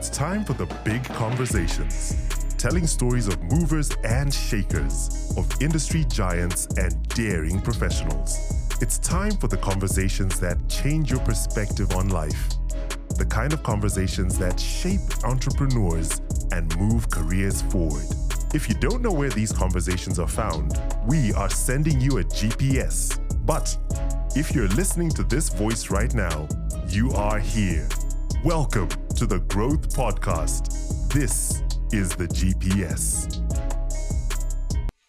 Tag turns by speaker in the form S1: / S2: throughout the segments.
S1: It's time for the big conversations, telling stories of movers and shakers, of industry giants and daring professionals. It's time for the conversations that change your perspective on life. The kind of conversations that shape entrepreneurs and move careers forward. If you don't know where these conversations are found, we are sending you a GPS. But if you're listening to this voice right now, you are here. Welcome to the Growth Podcast. This is the GPS.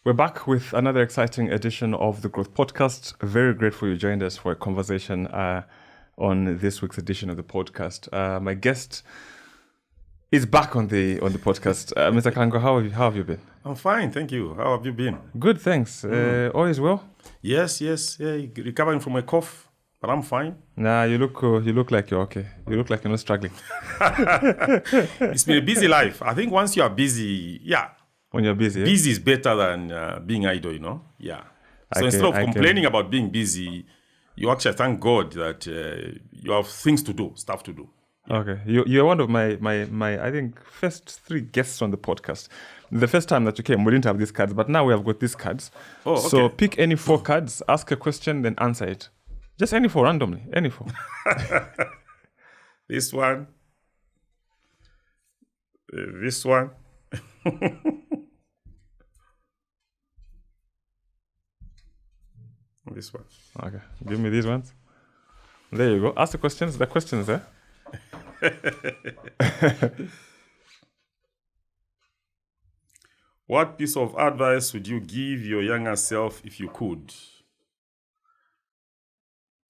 S2: We're back with another exciting edition of the Growth Podcast. Very grateful you joined us for a conversation on this week's edition of the podcast. My guest is back on the podcast. Mr. Kangwa, how have you been?
S3: I'm fine, thank you. How have you been?
S2: Good, thanks. All is well?
S3: Yes. Yeah, recovering from a cough, but I'm fine.
S2: Nah, you look like you're okay. You look like you're not struggling.
S3: It's been a busy life. I think once you are busy,
S2: When you're busy.
S3: busy is better than being idle, you know? Yeah. So instead of complaining about being busy, you actually thank God that you have things to do, stuff to do.
S2: Okay, you're one of my I think first 3 guests on the podcast. The first time that you came, we didn't have these cards, but now we have got these cards.
S3: Oh, okay.
S2: So pick any 4 cards, ask a question, then answer it. Just any 4 randomly, any 4.
S3: This one. This one. This one.
S2: Okay, give me these ones. There you go. Ask the questions. The questions there.
S3: What piece of advice would you give your younger self if you could?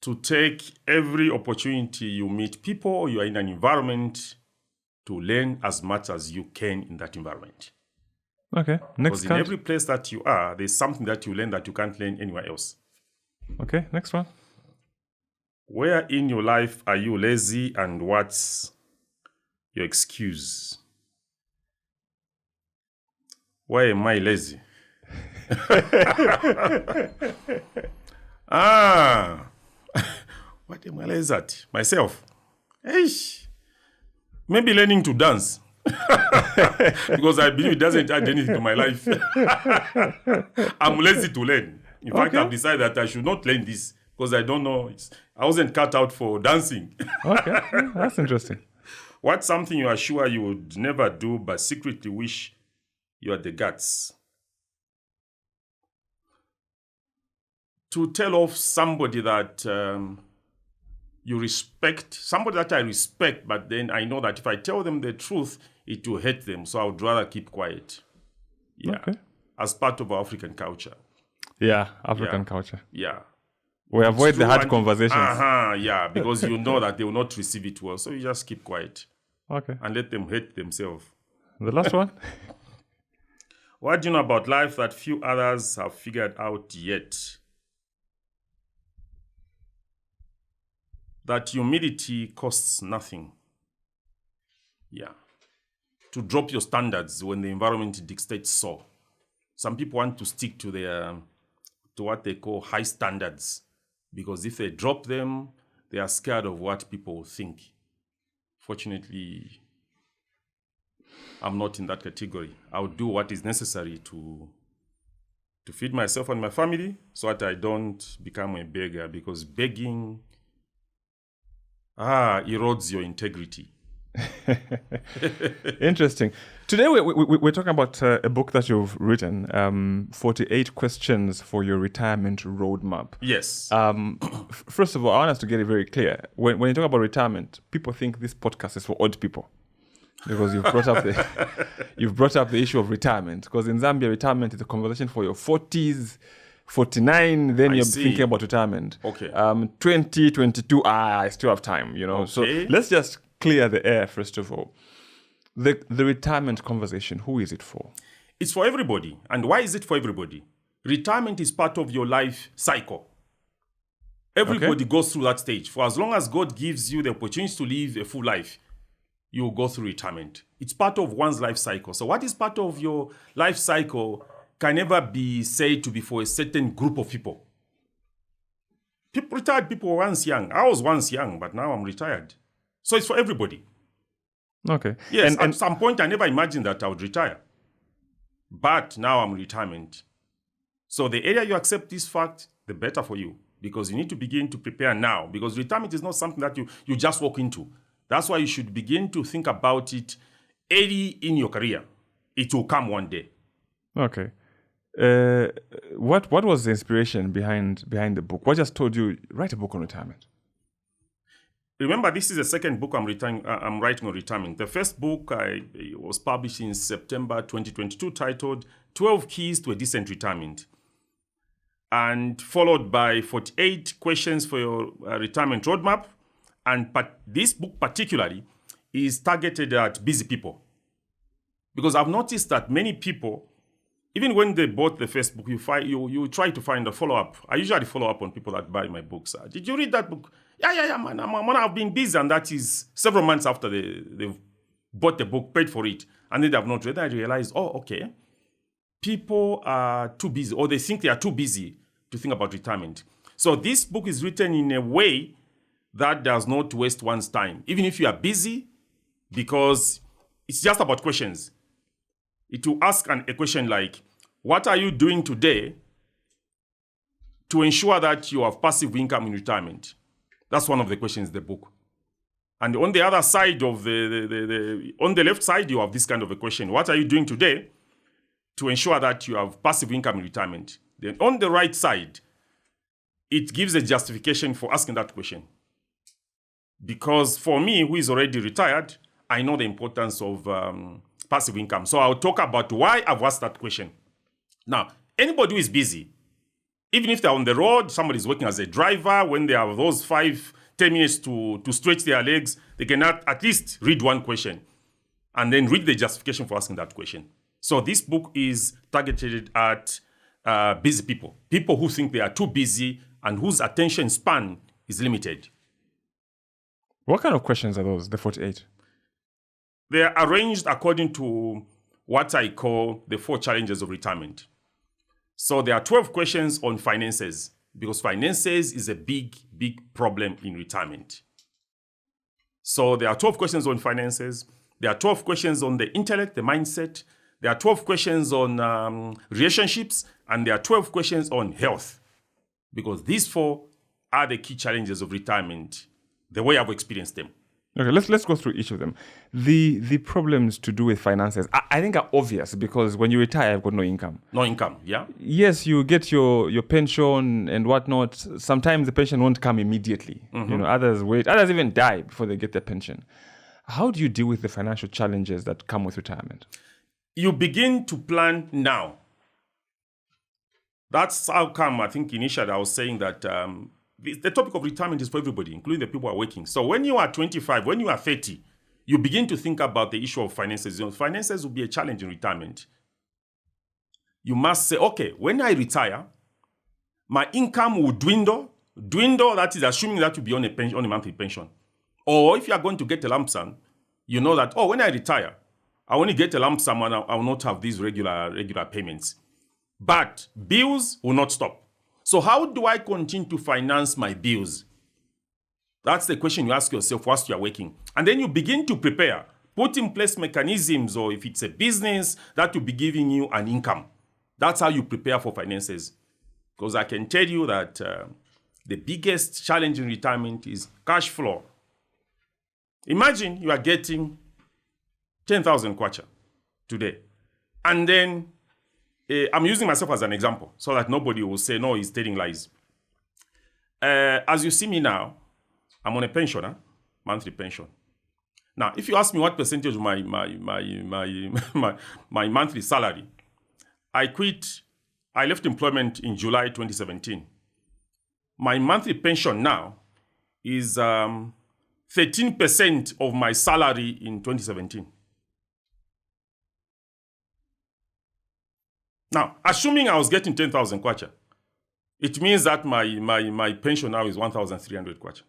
S3: To take every opportunity you meet people, you are in an environment, to learn as much as you can in that environment.
S2: Okay, next
S3: Because
S2: card.
S3: in every place that you are, there's something that you learn that you can't learn anywhere else.
S2: Okay, next one.
S3: Where in your life are you lazy and what's your excuse? Why am I lazy? What am I lazy at? Myself. Eish. Maybe learning to dance. Because I believe it doesn't add anything to my life. I'm lazy to learn. In fact, I've decided that I should not learn this because I don't know. I wasn't cut out for dancing.
S2: Okay, that's interesting.
S3: What's something you are sure you would never do but secretly wish you had the guts? To tell off somebody that you respect, somebody that I respect, but then I know that if I tell them the truth, it will hurt them. So I would rather keep quiet. Yeah.
S2: Okay.
S3: As part of our African culture.
S2: Yeah, African culture.
S3: Yeah.
S2: We avoid
S3: It's
S2: the
S3: true
S2: hard
S3: and-
S2: conversations.
S3: Yeah, because you know that they will not receive it well. So you just keep quiet
S2: Okay,
S3: and let them hate themselves.
S2: the last one.
S3: What do you know about life that few others have figured out yet? That humility costs nothing. Yeah. To drop your standards when the environment dictates so. Some people want to stick to their to what they call high standards because if they drop them, they are scared of what people think. Fortunately, I'm not in that category. I'll do what is necessary to feed myself and my family so that I don't become a beggar because begging erodes your integrity.
S2: Interesting. Today we're talking about a book that you've written, 48 Questions for Your Retirement Roadmap.
S3: Yes.
S2: First of all, I want us to get it very clear. When you talk about retirement, people think this podcast is for old people. Because you've brought up the issue of retirement. Because in Zambia, retirement is a conversation for your 40s, 49, then
S3: I
S2: you're
S3: see.
S2: thinking about retirement.
S3: Okay.
S2: 20, 22, I still have time, you know.
S3: Okay.
S2: So let's just clear the air, first of all. The retirement conversation, who is it for?
S3: It's for everybody. And why is it for everybody? Retirement is part of your life cycle. Everybody goes through that stage. For as long as God gives you the opportunity to live a full life, you will go through retirement. It's part of one's life cycle. So what is part of your life cycle can never be said to be for a certain group of people. Retired people were once young. I was once young, but now I'm retired. So it's for everybody.
S2: Okay.
S3: Yes, at some point I never imagined that I would retire. But now I'm in retirement. So the earlier you accept this fact, the better for you. Because you need to begin to prepare now. Because retirement is not something that you just walk into. That's why you should begin to think about it early in your career. It will come one day.
S2: Okay. What was the inspiration behind the book? What just told you write a book on retirement?
S3: Remember, this is the second book I'm writing on retirement. The first book was published in September 2022, titled 12 Keys to a Decent Retirement, and followed by 48 questions for your retirement roadmap. And this book particularly is targeted at busy people. Because I've noticed that many people, even when they bought the first book, you try to find a follow-up. I usually follow up on people that buy my books. Did you read that book? Yeah, man. I've been busy, and that is several months after they've bought the book, paid for it, and then they have not read it. I realized, okay, people are too busy, or they think they are too busy to think about retirement. So this book is written in a way that does not waste one's time, even if you are busy, because it's just about questions. It will ask a question like, what are you doing today to ensure that you have passive income in retirement? That's one of the questions in the book. And on the other side of on the left side, you have this kind of a question. What are you doing today to ensure that you have passive income in retirement? Then on the right side, it gives a justification for asking that question. Because for me, who is already retired, I know the importance of passive income. So I'll talk about why I've asked that question. Now, anybody who is busy, even if they're on the road, somebody's working as a driver, when they have those 5-10 minutes to stretch their legs, they can at least read one question and then read the justification for asking that question. So this book is targeted at busy people, people who think they are too busy and whose attention span is limited.
S2: What kind of questions are those, the 48?
S3: They are arranged according to what I call the 4 challenges of retirement. So there are 12 questions on finances, because finances is a big, big problem in retirement. So there are 12 questions on finances. There are 12 questions on the intellect, the mindset. There are 12 questions on relationships, and there are 12 questions on health, because these 4 are the key challenges of retirement, the way I've experienced them.
S2: Okay, let's go through each of them. The problems to do with finances, I think are obvious, because when you retire, you've got no income.
S3: No income, yeah?
S2: Yes, you get your pension and whatnot. Sometimes the pension won't come immediately. Mm-hmm. Others wait. Others even die before they get their pension. How do you deal with the financial challenges that come with retirement?
S3: You begin to plan now. That's how come, I think initially I was saying that the topic of retirement is for everybody, including the people who are working. So when you are 25, when you are 30, you begin to think about the issue of finances. Finances will be a challenge in retirement. You must say, okay, when I retire, my income will dwindle. Dwindle, that is assuming that you'll be on a monthly pension. Or if you are going to get a lump sum, you know that, when I retire, I only get a lump sum and I will not have these regular payments. But bills will not stop. So how do I continue to finance my bills? That's the question you ask yourself whilst you are working. And then you begin to prepare, put in place mechanisms, or if it's a business, that will be giving you an income. That's how you prepare for finances. Because I can tell you that the biggest challenge in retirement is cash flow. Imagine you are getting 10,000 kwacha today. And then I'm using myself as an example so that nobody will say, no, he's telling lies. As you see me now, I'm on a pension, monthly pension. Now, if you ask me what percentage of my monthly salary, I left employment in July 2017. My monthly pension now is 13% of my salary in 2017. Now, assuming I was getting 10,000 kwacha, it means that my pension now is 1,300 kwacha.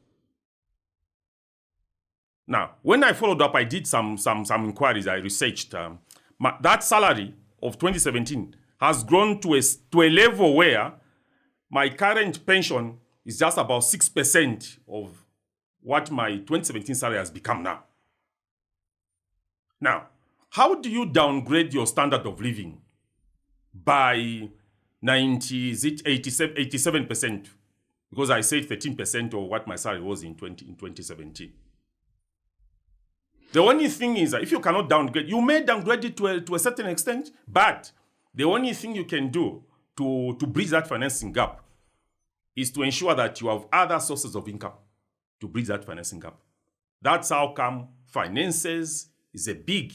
S3: Now, when I followed up, I did some inquiries. I researched. That salary of 2017 has grown to a level where my current pension is just about 6% of what my 2017 salary has become now. Now, how do you downgrade your standard of living by 87%? Because I said 13% of what my salary was in 2017. The only thing is that if you cannot downgrade, you may downgrade it to a certain extent, but the only thing you can do to bridge that financing gap is to ensure that you have other sources of income to bridge that financing gap. That's how come finances is a big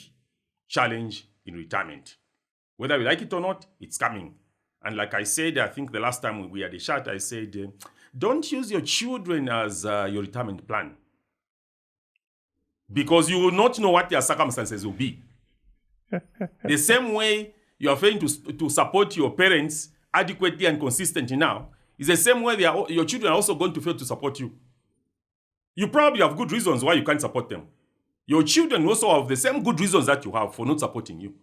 S3: challenge in retirement. Whether we like it or not, it's coming. And like I said, I think the last time we had a chat, I said, don't use your children as your retirement plan, because you will not know what their circumstances will be. The same way you are failing to support your parents adequately and consistently now, is the same way your children are also going to fail to support you. You probably have good reasons why you can't support them. Your children also have the same good reasons that you have for not supporting you.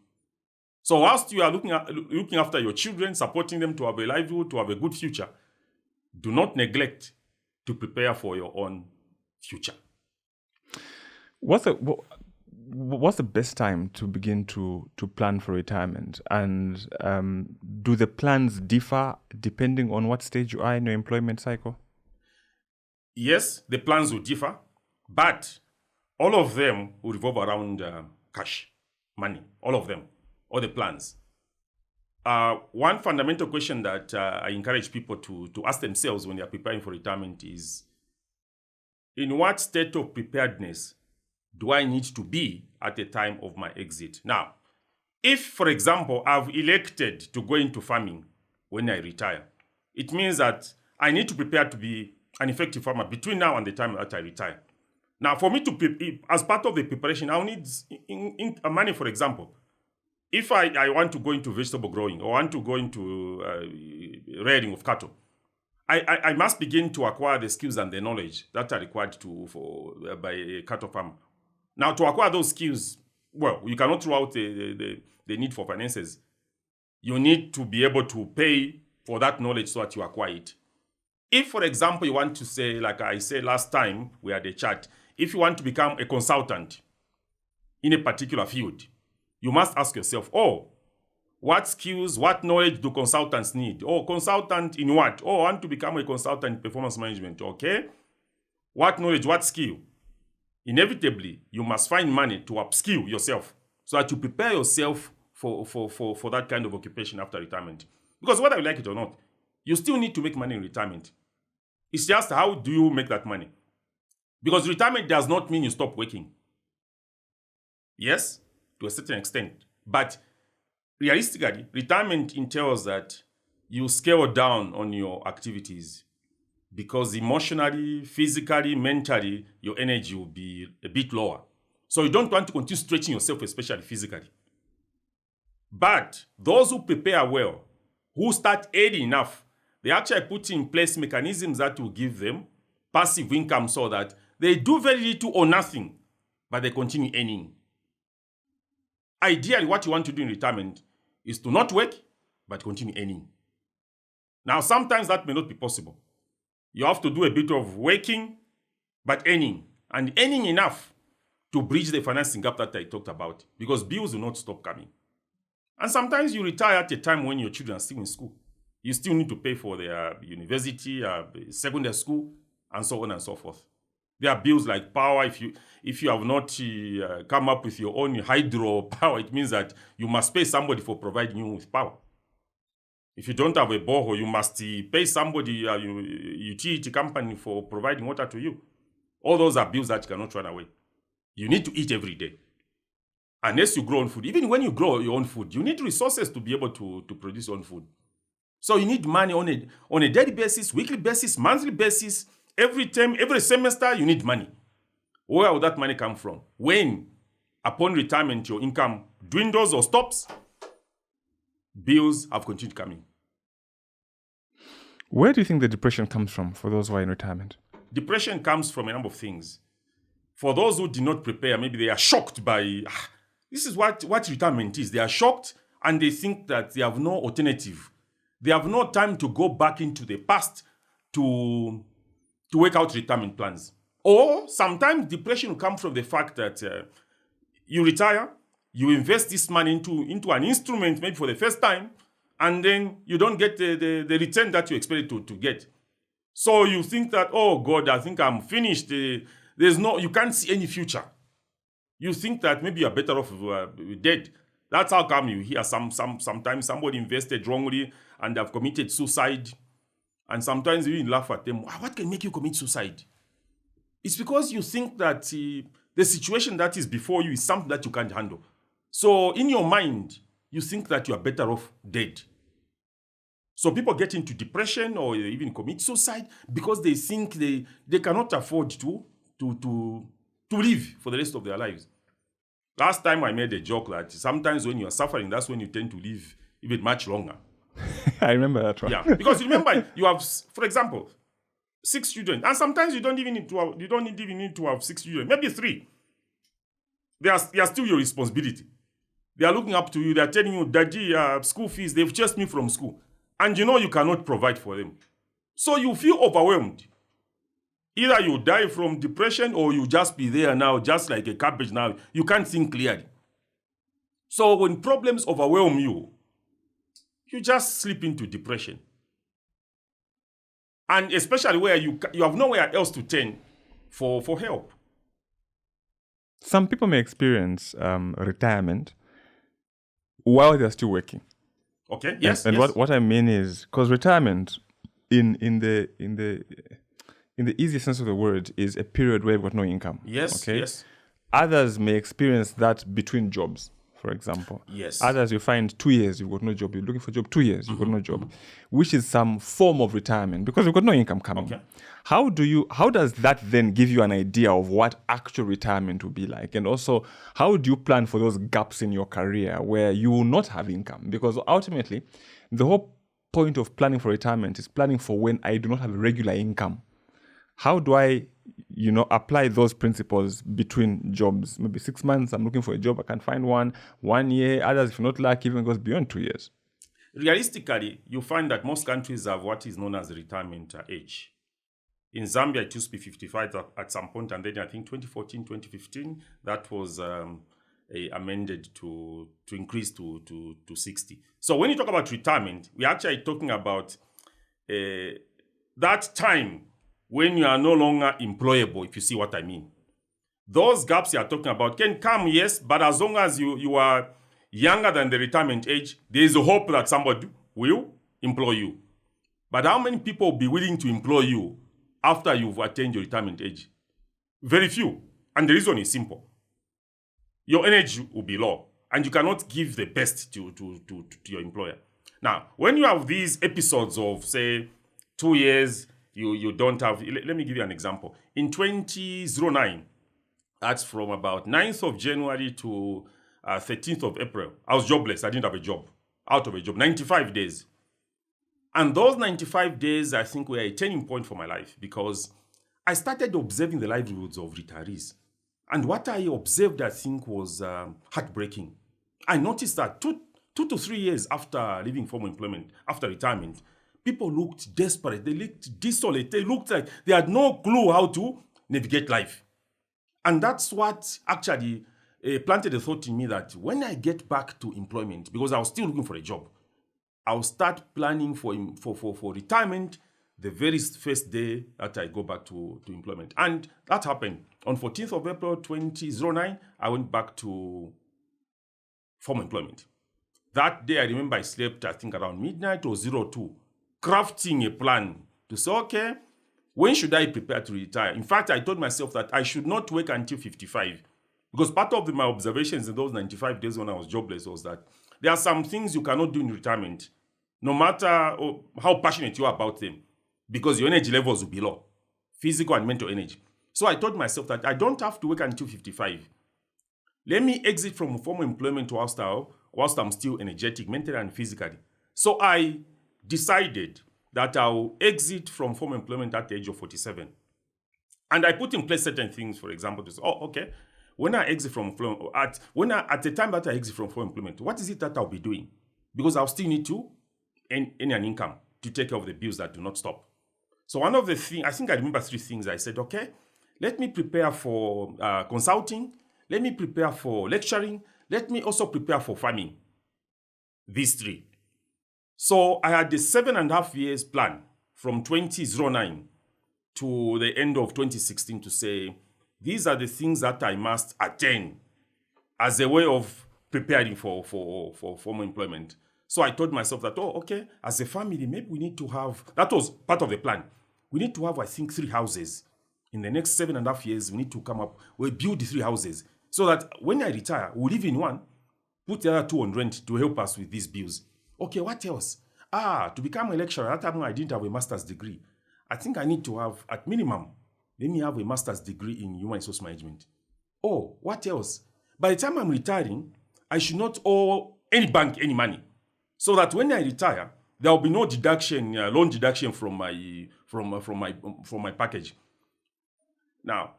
S3: So whilst you are looking after your children, supporting them to have a livelihood, to have a good future, do not neglect to prepare for your own future.
S2: What's the best time to begin to plan for retirement? And do the plans differ depending on what stage you are in your employment cycle?
S3: Yes, the plans will differ, but all of them will revolve around cash, money, all of them, all the plans. One fundamental question that I encourage people to ask themselves when they are preparing for retirement is, in what state of preparedness do I need to be at the time of my exit? Now, if, for example, I've elected to go into farming when I retire, it means that I need to prepare to be an effective farmer between now and the time that I retire. Now, for me to, as part of the preparation, I'll need money, for example. If I want to go into vegetable growing or want to go into rearing of cattle, I must begin to acquire the skills and the knowledge that are required by a cattle farmer. Now, to acquire those skills, well, you cannot throw out the need for finances. You need to be able to pay for that knowledge so that you acquire it. If, for example, you want to say, like I said last time, we had a chat, if you want to become a consultant in a particular field, you must ask yourself, what skills, what knowledge do consultants need? Consultant in what? I want to become a consultant in performance management. Okay. What knowledge, what skill? Inevitably, you must find money to upskill yourself so that you prepare yourself for that kind of occupation after retirement. Because whether you like it or not, you still need to make money in retirement. It's just how do you make that money? Because retirement does not mean you stop working. Yes, to a certain extent. But realistically, retirement entails that you scale down on your activities because emotionally, physically, mentally, your energy will be a bit lower. So you don't want to continue stretching yourself, especially physically. But those who prepare well, who start early enough, they actually put in place mechanisms that will give them passive income so that they do very little or nothing, but they continue earning. Ideally, what you want to do in retirement is to not work, but continue earning. Now, sometimes that may not be possible. You have to do a bit of working, but earning. And earning enough to bridge the financing gap that I talked about, because bills will not stop coming. And sometimes you retire at a time when your children are still in school. You still need to pay for their university, secondary school, and so on and so forth. There are bills like power. If you have not come up with your own hydro power, it means that you must pay somebody for providing you with power. If you don't have a borehole, you must pay somebody, a utility company, for providing water to you. All those are bills that you cannot run away. You need to eat every day. Unless you grow own food. Even when you grow your own food, you need resources to be able to produce your own food. So you need money on a daily basis, weekly basis, monthly basis. Every term, every semester, you need money. Where will that money come from? When, upon retirement, your income dwindles or stops, bills have continued coming.
S2: Where do you think the depression comes from for those who are in retirement?
S3: Depression comes from a number of things. For those who did not prepare, maybe they are shocked by, this is what retirement is. They are shocked and they think that they have no alternative. They have no time to go back into the past to work out retirement plans. Or sometimes depression will come from the fact that you retire, you invest this money into an instrument maybe for the first time, and then you don't get the return that you expected to get. So you think that, oh God, I think I'm finished. You can't see any future. You think that maybe you're better off dead. That's how come you hear sometimes somebody invested wrongly and have committed suicide. And sometimes you even laugh at them. What can make you commit suicide? It's because you think that the situation that is before you is something that you can't handle. So in your mind, you think that you are better off dead. So people get into depression or even commit suicide because they think they cannot afford to live for the rest of their lives. Last time I made a joke that sometimes when you are suffering, that's when you tend to live even much longer.
S2: I remember that one.
S3: Yeah, because remember, you have, for example, 6 children, and sometimes you don't even need to have 6 children, maybe 3. They are still your responsibility. They are looking up to you. They are telling you, Daddy, school fees, they've chased me from school. And you know you cannot provide for them. So you feel overwhelmed. Either you die from depression or you just be there now, just like a cabbage now. You can't think clearly. So when problems overwhelm you, you just slip into depression. And especially where you have nowhere else to turn for help.
S2: Some people may experience retirement while they're still working.
S3: Okay. Yes.
S2: And
S3: yes.
S2: what I mean is, because retirement, in the easiest sense of the word, is a period where you've got no income.
S3: Yes.
S2: Okay.
S3: Yes.
S2: Others may experience that between jobs, for example.
S3: Yes.
S2: Others, you find 2 years you've got no job. You're looking for a job 2 years, you've got no job, which is some form of retirement because you've got no income coming.
S3: Okay.
S2: How does that then give you an idea of what actual retirement will be like? And also, how do you plan for those gaps in your career where you will not have income? Because ultimately, the whole point of planning for retirement is planning for when I do not have a regular income. How do I, apply those principles between jobs? Maybe 6 months, I'm looking for a job, I can't find one. 1 year, others, if you're not lucky, even goes beyond 2 years.
S3: Realistically, you find that most countries have what is known as the retirement age. In Zambia, it used to be 55 at some point, and then I think 2014, 2015, that was amended to increase to 60. So when you talk about retirement, we're actually talking about that time when you are no longer employable, if you see what I mean. Those gaps you are talking about can come, yes, but as long as you are younger than the retirement age, there is a hope that somebody will employ you. But how many people will be willing to employ you after you've attained your retirement age? Very few. And the reason is simple. Your energy will be low, and you cannot give the best to your employer. Now, when you have these episodes of, say, 2 years, you don't have... Let me give you an example. In 2009, that's from about 9th of January to 13th of April, I was jobless. I didn't have a job. Out of a job. 95 days. And those 95 days, I think, were a turning point for my life because I started observing the livelihoods of retirees. And what I observed, I think, was heartbreaking. I noticed that two to 3 years after leaving formal employment, after retirement, people looked desperate. They looked desolate. They looked like they had no clue how to navigate life. And that's what actually planted a thought in me that when I get back to employment, because I was still looking for a job, I'll start planning for retirement the very first day that I go back to employment. And that happened. On 14th of April 2009, I went back to formal employment. That day, I remember I slept, I think, around midnight or 02, crafting a plan to say, okay, when should I prepare to retire? In fact, I told myself that I should not wait until 55. Because part of my observations in those 95 days when I was jobless was that there are some things you cannot do in retirement, no matter how passionate you are about them, because your energy levels will be low, physical and mental energy. So I told myself that I don't have to wait until 55. Let me exit from formal employment whilst I'm still energetic, mentally and physically. So I decided that I'll exit from formal employment at the age of 47. And I put in place certain things, for example, to say, okay, when I exit from at the time that I exit from formal employment, what is it that I'll be doing? Because I'll still need to earn an income to take care of the bills that do not stop. So one of the things, I think I remember 3 things. I said, okay, let me prepare for consulting. let me prepare for lecturing. Let me also prepare for farming. These three. So I had the 7.5 years plan from 2009 to the end of 2016 to say, these are the things that I must attain as a way of preparing for formal employment. So I told myself that, okay, as a family, maybe we need to have, that was part of the plan. We need to have, I think, 3 houses. In the next 7.5 years, we need to we'll build the 3 houses so that when I retire, we'll live in one, put the other 2 on rent to help us with these bills. Okay, what else? To become a lecturer, at that time I didn't have a master's degree. I think I need to have, at minimum, let me have a master's degree in human resource management. What else? By the time I'm retiring, I should not owe any bank any money. So that when I retire, there will be no deduction, loan deduction from my package. Now,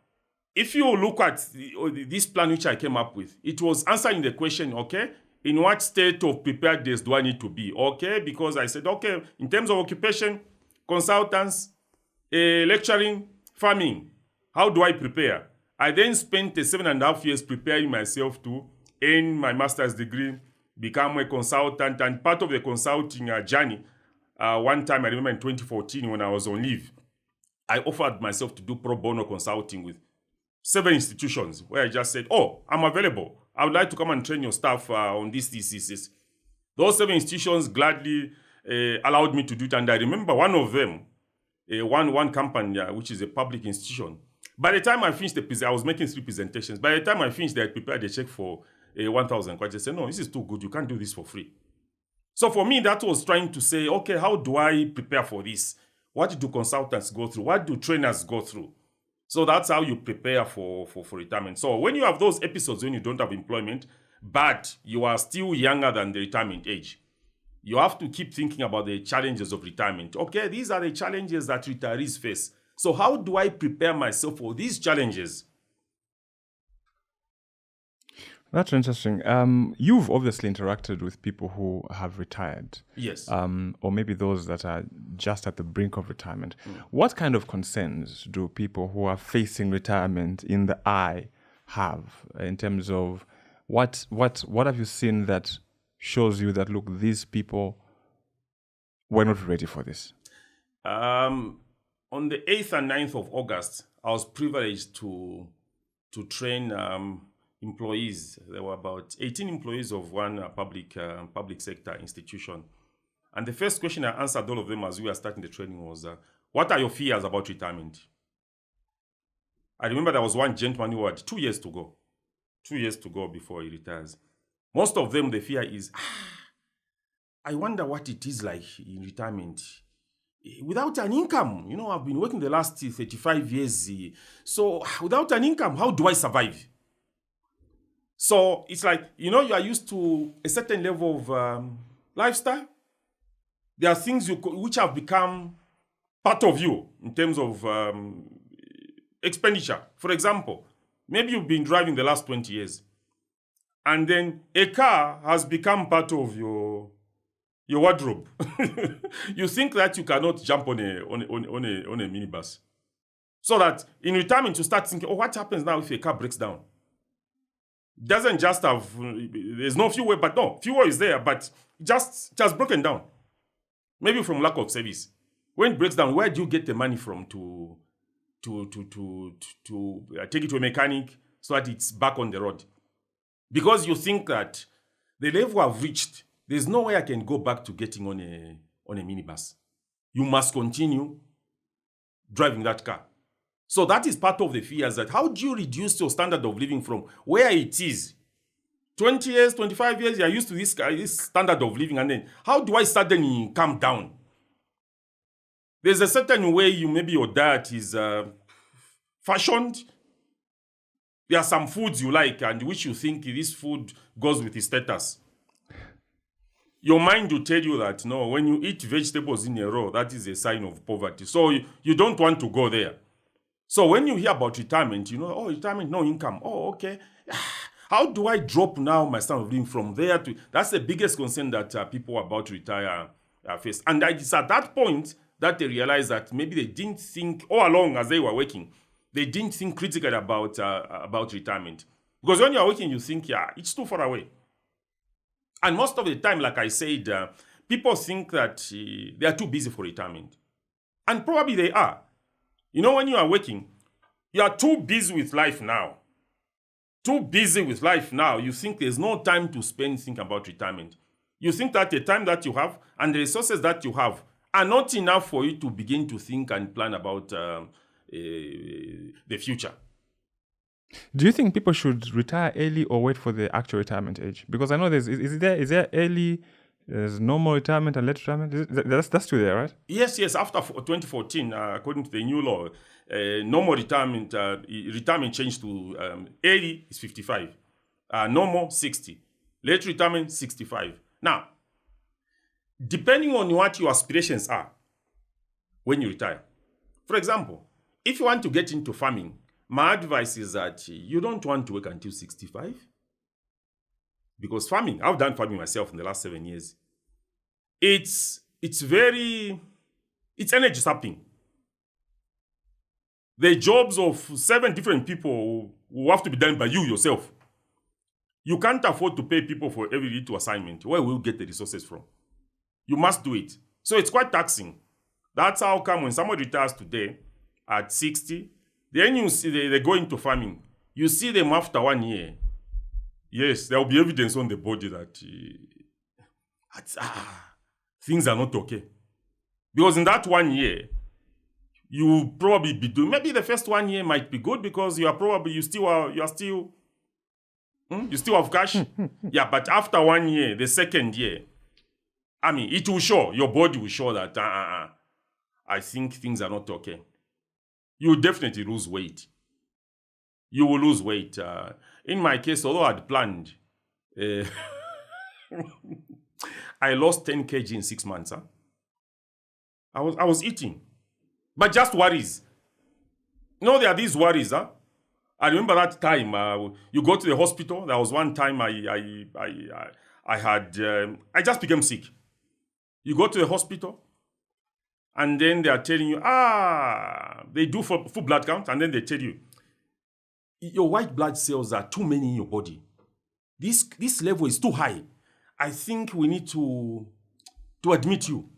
S3: if you look at this plan which I came up with, it was answering the question, okay, in what state of preparedness do I need to be? Okay, because I said, okay, in terms of occupation, consultants, lecturing, farming, how do I prepare? I then spent 7.5 years preparing myself to earn my master's degree, become a consultant, and part of the consulting journey, one time I remember in 2014 when I was on leave, I offered myself to do pro bono consulting with 7 institutions where I just said, I'm available. I would like to come and train your staff on this. Those 7 institutions gladly allowed me to do it. And I remember one of them, one company, which is a public institution. By the time I finished I was making 3 presentations. By the time I finished, I prepared a check for 1,000. I said, no, this is too good. You can't do this for free. So for me, that was trying to say, okay, how do I prepare for this? What do consultants go through? What do trainers go through? So that's how you prepare for retirement. So when you have those episodes when you don't have employment, but you are still younger than the retirement age, you have to keep thinking about the challenges of retirement. Okay, these are the challenges that retirees face. So how do I prepare myself for these challenges?
S2: That's interesting. You've obviously interacted with people who have retired.
S3: Yes.
S2: Or maybe those that are just at the brink of retirement. What kind of concerns do people who are facing retirement in the eye have in terms of what have you seen that shows you that, look, these people were not ready for this?
S3: On the 8th and 9th of August, I was privileged to train employees. There were about 18 employees of one public sector institution. And the first question I answered all of them as we were starting the training was, what are your fears about retirement? I remember there was one gentleman who had 2 years to go. 2 years to go before he retires. Most of them, the fear is, I wonder what it is like in retirement. Without an income, I've been working the last 35 years. So without an income, how do I survive? So it's like, you are used to a certain level of lifestyle. There are things which have become part of you in terms of expenditure. For example, maybe you've been driving the last 20 years. And then a car has become part of your wardrobe. You think that you cannot jump on a minibus. So that in retirement, you start thinking, what happens now if a car breaks down? Doesn't just have, there's no fuel, but no, fuel is there, but just broken down. Maybe from lack of service. When it breaks down, where do you get the money from to take it to a mechanic so that it's back on the road? Because you think that the level I've reached, there's no way I can go back to getting on a minibus. You must continue driving that car. So that is part of the fears, that how do you reduce your standard of living from where it is? 20 years, 25 years, you're used to this standard of living, and then how do I suddenly come down? There's a certain way maybe your diet is fashioned. There are some foods you like and which you think this food goes with its status. Your mind will tell you that, no, when you eat vegetables in a row, that is a sign of poverty. So you don't want to go there. So when you hear about retirement, retirement, no income. Oh, okay. How do I drop now my standard of living from there to... That's the biggest concern that people about to retire face. And it's at that point that they realize that maybe they didn't think all along as they were working, they didn't think critically about retirement. Because when you are working, you think, yeah, it's too far away. And most of the time, like I said, people think that they are too busy for retirement. And probably they are. You know, when you are working, you are too busy with life now. Too busy with life now. You think there's no time to spend thinking about retirement. You think that the time that you have and the resources that you have are not enough for you to begin to think and plan about the future.
S2: Do you think people should retire early or wait for the actual retirement age? Because I know is there early, there's normal retirement and late retirement? That's still there, right?
S3: Yes. After 2014, according to the new law, normal retirement changed to early is 55, normal 60, late retirement 65. Now, depending on what your aspirations are when you retire. For example, if you want to get into farming, my advice is that you don't want to work until 65. Because farming, I've done farming myself in the last 7 years. It's energy sapping. The jobs of 7 different people will have to be done by you yourself. You can't afford to pay people for every little assignment. Where will you get the resources from? You must do it. So it's quite taxing. That's how come when somebody retires today at 60, then you see they go into farming. You see them after 1 year. Yes, there will be evidence on the body that things are not okay. Because in that 1 year, you will probably be doing, maybe the first 1 year might be good because you still have cash. Yeah, but after 1 year, the second year, I mean, it will show, your body will show that I think things are not okay. You will definitely lose weight. You will lose weight. In my case, although I'd planned, I lost 10 kg in 6 months. I was eating. But just worries. You know, there are these worries. I remember that time you go to the hospital. There was one time I just became sick. You go to the hospital, and then they are telling you, they do full blood count, and then they tell you, your white blood cells are too many in your body. This level is too high. I think we need to admit you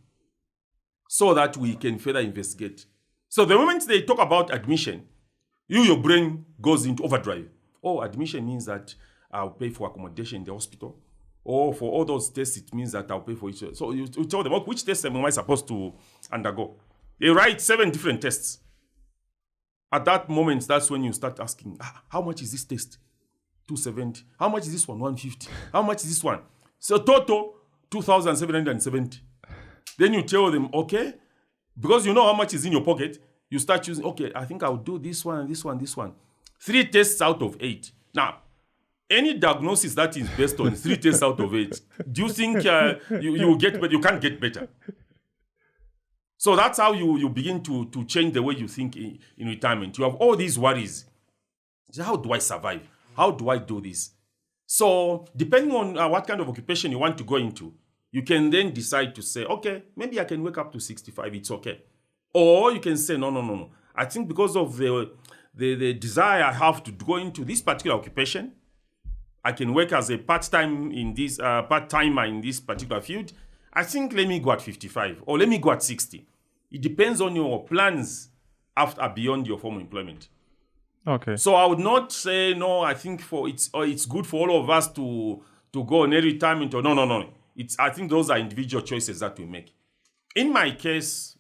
S3: so that we can further investigate. So the moment they talk about admission, your brain goes into overdrive. Oh, admission means that I'll pay for accommodation in the hospital. Or for all those tests, it means that I'll pay for each. So you tell them, which test am I supposed to undergo? They write 7 different tests. At that moment, that's when you start asking, how much is this test? 270. How much is this one? 150. How much is this one? So total, 2,770. Then you tell them, okay, because you know how much is in your pocket, you start choosing, okay, I think I'll do this one, this one, this one. 3 tests out of 8. Now, any diagnosis that is based on 3 tests out of 8, do you think you will get better? You can't get better. So that's how you begin to change the way you think in retirement. You have all these worries. So how do I survive? How do I do this? So depending on what kind of occupation you want to go into, you can then decide to say, okay, maybe I can wake up to 65, it's okay. Or you can say, no. I think because of the desire I have to go into this particular occupation, I can work as a part-timer in this particular field. I think let me go at 55 or let me go at 60. It depends on your plans beyond your formal employment.
S2: Okay.
S3: So I would not say no. I think it's good for all of us to go on early retirement or no. I think those are individual choices that we make. In my case,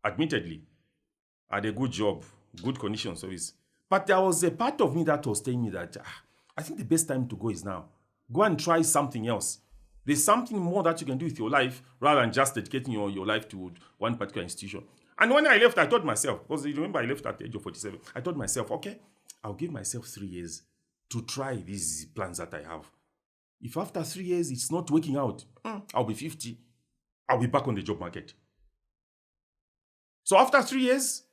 S3: admittedly, I had a good job, good condition service, but there was a part of me that was telling me that I think the best time to go is now. Go and try something else. There's something more that you can do with your life rather than just dedicating your life to one particular institution. And when I left, I told myself, because you remember I left at the age of 47, I told myself, okay, I'll give myself 3 years to try these plans that I have. If after 3 years it's not working out, I'll be 50. I'll be back on the job market. So after 3 years,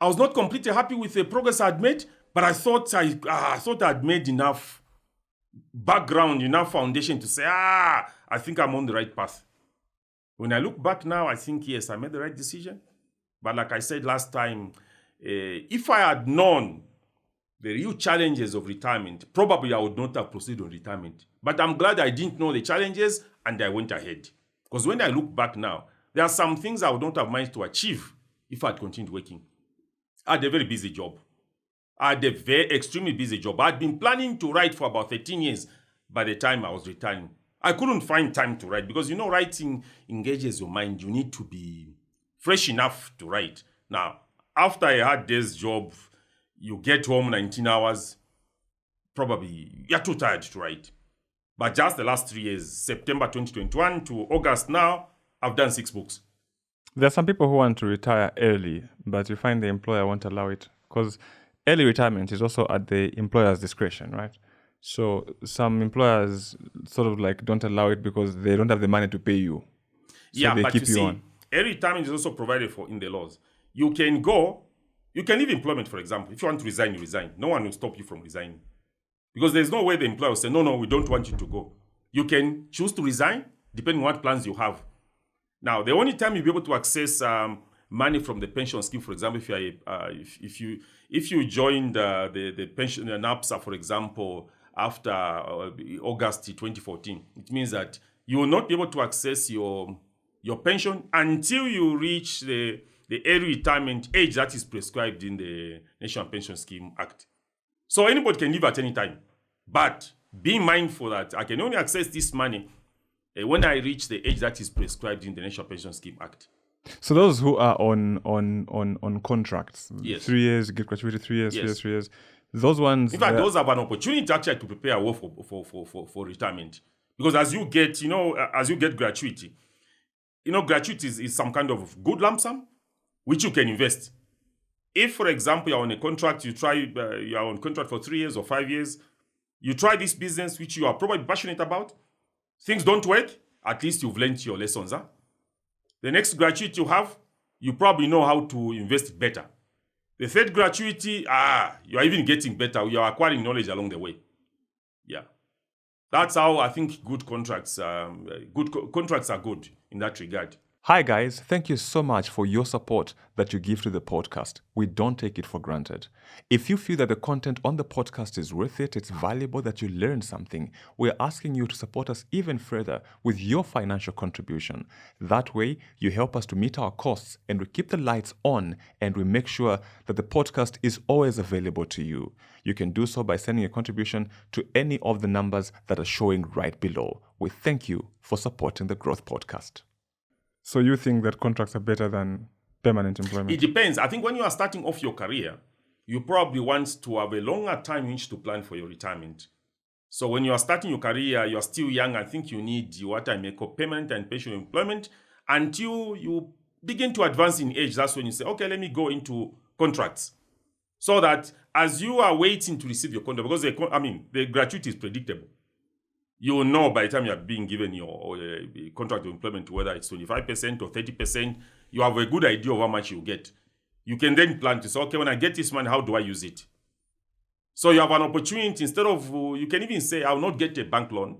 S3: I was not completely happy with the progress I'd made, but I thought I'd made enough background, enough foundation to say, I think I'm on the right path. When I look back now, I think, yes, I made the right decision. But like I said last time, if I had known the real challenges of retirement, probably I would not have proceeded on retirement. But I'm glad I didn't know the challenges and I went ahead. Because when I look back now, there are some things I would not have managed to achieve if I had continued working. I had a very busy job. I had a very extremely busy job. I had been planning to write for about 13 years by the time I was retiring. I couldn't find time to write because, writing engages your mind. You need to be fresh enough to write. Now, after I had this job, you get home 19 hours, probably you're too tired to write. But just the last 3 years, September 2021 to August now, I've done 6 books.
S2: There are some people who want to retire early, but you find the employer won't allow it because early retirement is also at the employer's discretion, right? So some employers sort of like don't allow it because they don't have the money to pay you. So they
S3: but
S2: keep
S3: you see,
S2: on.
S3: early retirement is also provided for in the laws. You can leave employment, for example. If you want to resign, you resign. No one will stop you from resigning. Because there's no way the employer will say, no, we don't want you to go. You can choose to resign depending on what plans you have. Now, the only time you'll be able to access money from the pension scheme, for example, if you joined the pension NAPSA, for example, after August 2014, it means that you will not be able to access your pension until you reach the early retirement age that is prescribed in the National Pension Scheme Act. So anybody can leave at any time. But be mindful that I can only access this money when I reach the age that is prescribed in the National Pension Scheme Act.
S2: So those who are on contracts,
S3: Yes.
S2: 3 years, get gratuity, 3 years,
S3: Yes.
S2: 3 years, those ones.
S3: In fact, those have an opportunity actually to prepare well for retirement. Because as you get gratuity, gratuity is some kind of good lump sum, which you can invest. If, for example, you're on a contract, you're on contract for 3 years or 5 years, you try this business, which you are probably passionate about, things don't work, at least you've learned your lessons. The next gratuity you have, you probably know how to invest better. The third gratuity, you are even getting better. You are acquiring knowledge along the way. Yeah. That's how I think good contracts are good in that regard.
S2: Hi guys, thank you so much for your support that you give to the podcast. We don't take it for granted. If you feel that the content on the podcast is worth it, it's valuable, that you learned something, we're asking you to support us even further with your financial contribution. That way, you help us to meet our costs and we keep the lights on and we make sure that the podcast is always available to you. You can do so by sending a contribution to any of the numbers that are showing right below. We thank you for supporting the Growth Podcast. So you think that contracts are better than permanent employment?
S3: It depends. I think when you are starting off your career, you probably want to have a longer time in which to plan for your retirement. So when you are starting your career, you are still young. I think you need what I may call permanent and pension employment until you begin to advance in age. That's when you say, okay, let me go into contracts. So that as you are waiting to receive your contract, because the gratuity is predictable. You will know by the time you are being given your contract of employment, whether it's 25% or 30%, you have a good idea of how much you get. You can then plan to say, okay, when I get this money, how do I use it? So you have an opportunity. Instead of, you can even say, I'll not get a bank loan,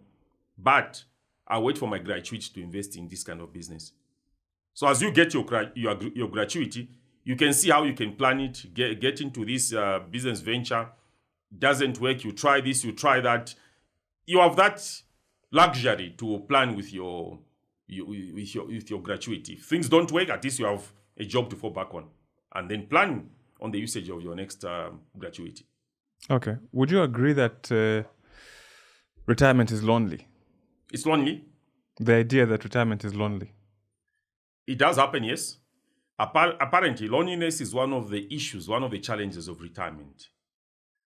S3: but I'll wait for my gratuity to invest in this kind of business. So as you get your gratuity, you can see how you can plan it, get into this business venture. Doesn't work, you try this, you try that. You have that luxury to plan with your gratuity. If things don't work, at least you have a job to fall back on, and then plan on the usage of your next gratuity.
S2: Okay. Would you agree that retirement is lonely?
S3: It's lonely.
S2: The idea that retirement is lonely.
S3: It does happen, yes. Apparently, loneliness is one of the issues, one of the challenges of retirement.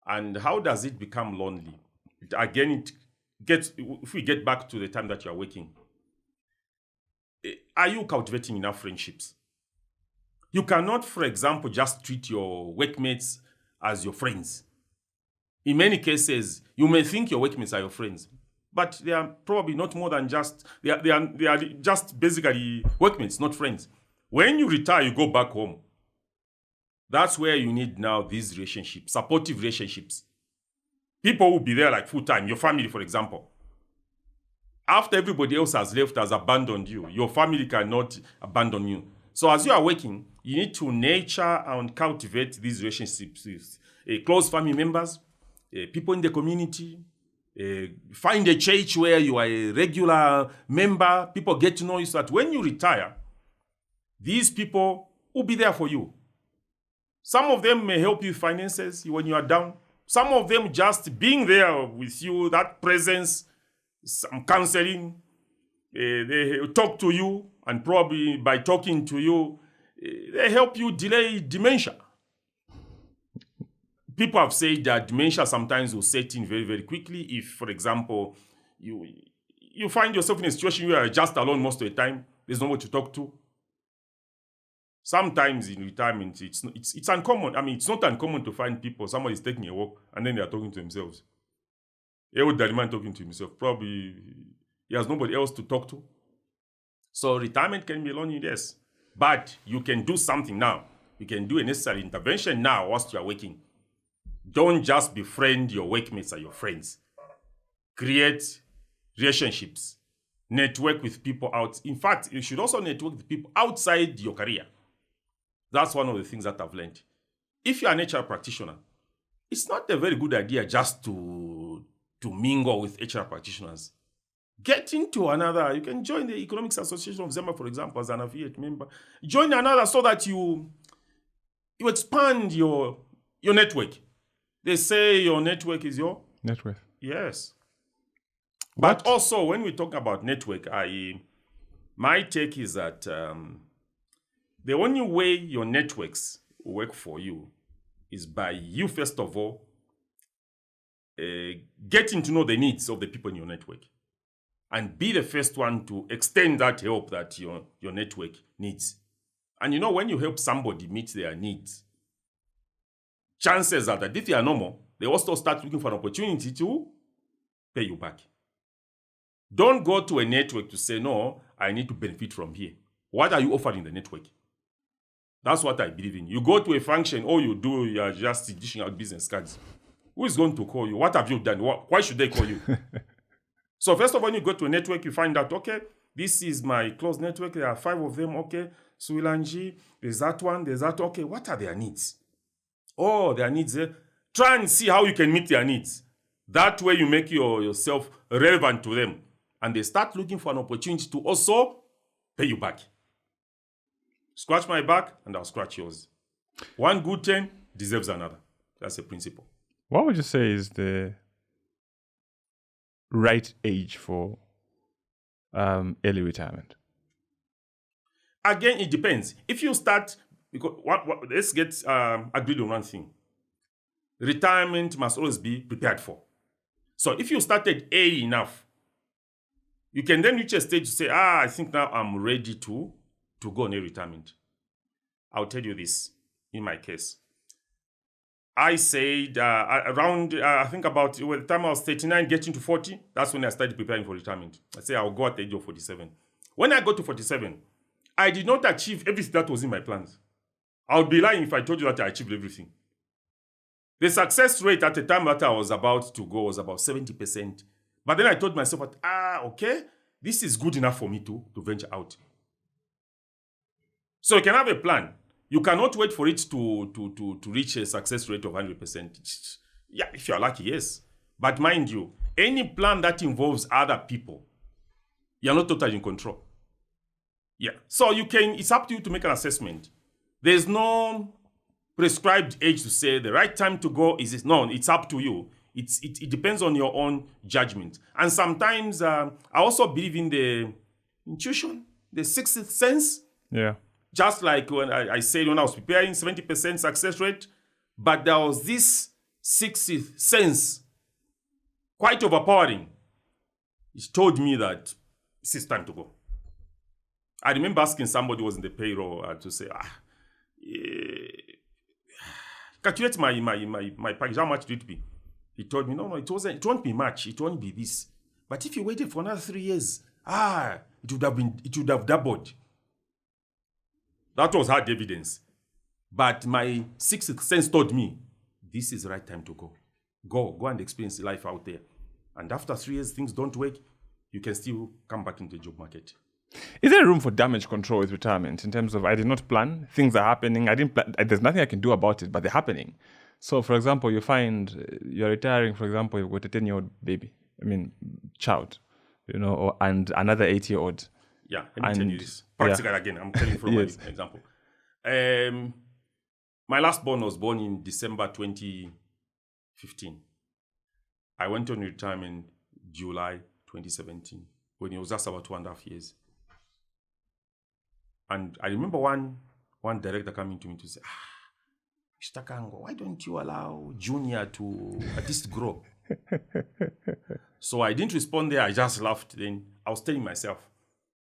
S3: And how does it become lonely? If we get back to the time that you are working, are you cultivating enough friendships? You cannot, for example, just treat your workmates as your friends. In many cases, you may think your workmates are your friends, but they are probably not more than they are just basically workmates, not friends. When you retire, you go back home. That's where you need now these relationships, supportive relationships. People will be there like full time, your family, for example. After everybody else has left, has abandoned you, your family cannot abandon you. So as you are working, you need to nurture and cultivate these relationships close family members, people in the community. Find a church where you are a regular member. People get to know you so that when you retire, these people will be there for you. Some of them may help you with finances when you are down. Some of them just being there with you, that presence, some counseling. They talk to you, and probably by talking to you, they help you delay dementia. People have said that dementia sometimes will set in very, very quickly if, for example, you find yourself in a situation where you're just alone most of the time. There's no one to talk to. Sometimes in retirement, it's uncommon. I mean, it's not uncommon to find people, somebody's taking a walk and then they're talking to themselves. Elderly man talking to himself. Probably he has nobody else to talk to. So retirement can be lonely, yes. But you can do something now. You can do a necessary intervention now whilst you're working. Don't just befriend your workmates or your friends. Create relationships. Network with people out. In fact, you should also network with people outside your career. That's one of the things that I've learned. If you're an HR practitioner, it's not a very good idea just to mingle with HR practitioners. Get into another. You can join the Economics Association of Zambia, for example, as an affiliate member. Join another so that you expand your network. They say your network is your
S2: net worth.
S3: Yes. But also, when we talk about network, my take is that the only way your networks work for you is by you, first of all, getting to know the needs of the people in your network and be the first one to extend that help that your network needs. And when you help somebody meet their needs, chances are that if they are normal, they also start looking for an opportunity to pay you back. Don't go to a network to say, no, I need to benefit from here. What are you offering the network? That's what I believe in. You go to a function, all you do, you are just dishing out business cards. Who is going to call you? What have you done? Why should they call you? So first of all, when you go to a network, you find out, okay, this is my close network. There are 5 of them. Okay, Suilanji, there's that one, there's that. Okay, what are their needs? Oh, their needs. Try and see how you can meet their needs. That way you make yourself relevant to them. And they start looking for an opportunity to also pay you back. Scratch my back and I'll scratch yours. One good turn deserves another. That's a principle.
S2: What would you say is the right age for early retirement?
S3: Again, it depends. If you start, because let's get agreed on one thing. Retirement must always be prepared for. So if you started early enough, you can then reach a stage to say, I think now I'm ready to go on a retirement. I'll tell you this in my case. I said around, I think about the time I was 39, getting to 40, that's when I started preparing for retirement. I say I'll go at the age of 47. When I got to 47, I did not achieve everything that was in my plans. I would be lying if I told you that I achieved everything. The success rate at the time that I was about to go was about 70%. But then I told myself, okay, this is good enough for me to venture out. So you can have a plan. You cannot wait for it to reach a success rate of 100%. Yeah, if you're lucky, yes. But mind you, any plan that involves other people, you're not totally in control. Yeah. So it's up to you to make an assessment. There's no prescribed age to say the right time to go is this. No, it's up to you. It depends on your own judgment. And sometimes I also believe in the intuition, the sixth sense.
S2: Yeah.
S3: Just like when I said when I was preparing, 70% success rate, but there was this sixth sense, quite overpowering. It told me that it's time to go. I remember asking somebody who was in the payroll to say, calculate my package, how much did it be? He told me, no, it won't be much, it won't be this. But if you waited for another 3 years, it would have doubled. That was hard evidence. But my sixth sense told me, this is the right time to go. Go and experience life out there. And after 3 years, things don't work, you can still come back into the job market.
S2: Is there room for damage control with retirement in terms of I did not plan, things are happening, I didn't plan, there's nothing I can do about it, but they're happening. So, for example, you find you're retiring, for example, you've got a 10-year-old baby, child, and another 8-year-old.
S3: Yeah, let me tell you this. Practical again, I'm telling you from
S2: Yes.
S3: my example. My last born was born in December 2015. I went on retirement July 2017 when he was just about 2.5 years. And I remember one director coming to me to say, Mr. Kangwa, why don't you allow Junior to at least grow? So I didn't respond there. I just laughed. Then I was telling myself,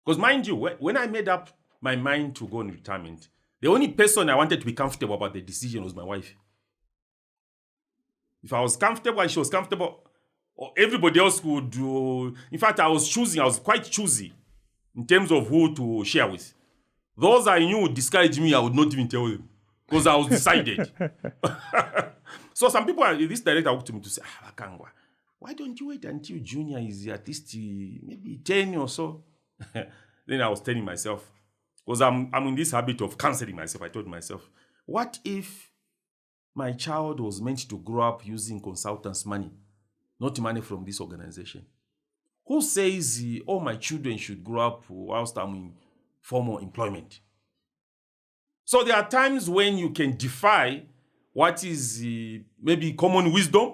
S3: because mind you, when I made up my mind to go on retirement, the only person I wanted to be comfortable about the decision was my wife. If I was comfortable and she was comfortable, or everybody else would do. In fact, I was quite choosy in terms of who to share with. Those I knew would discourage me, I would not even tell them because I was decided. So some people, this director walked to me to say, Kangwa, why don't you wait until Junior is at least maybe 10 or so? Then I was telling myself, because I'm in this habit of counseling myself, I told myself, what if my child was meant to grow up using consultants' money, not money from this organization? Who says all my children should grow up whilst I'm in formal employment? So there are times when you can defy what is maybe common wisdom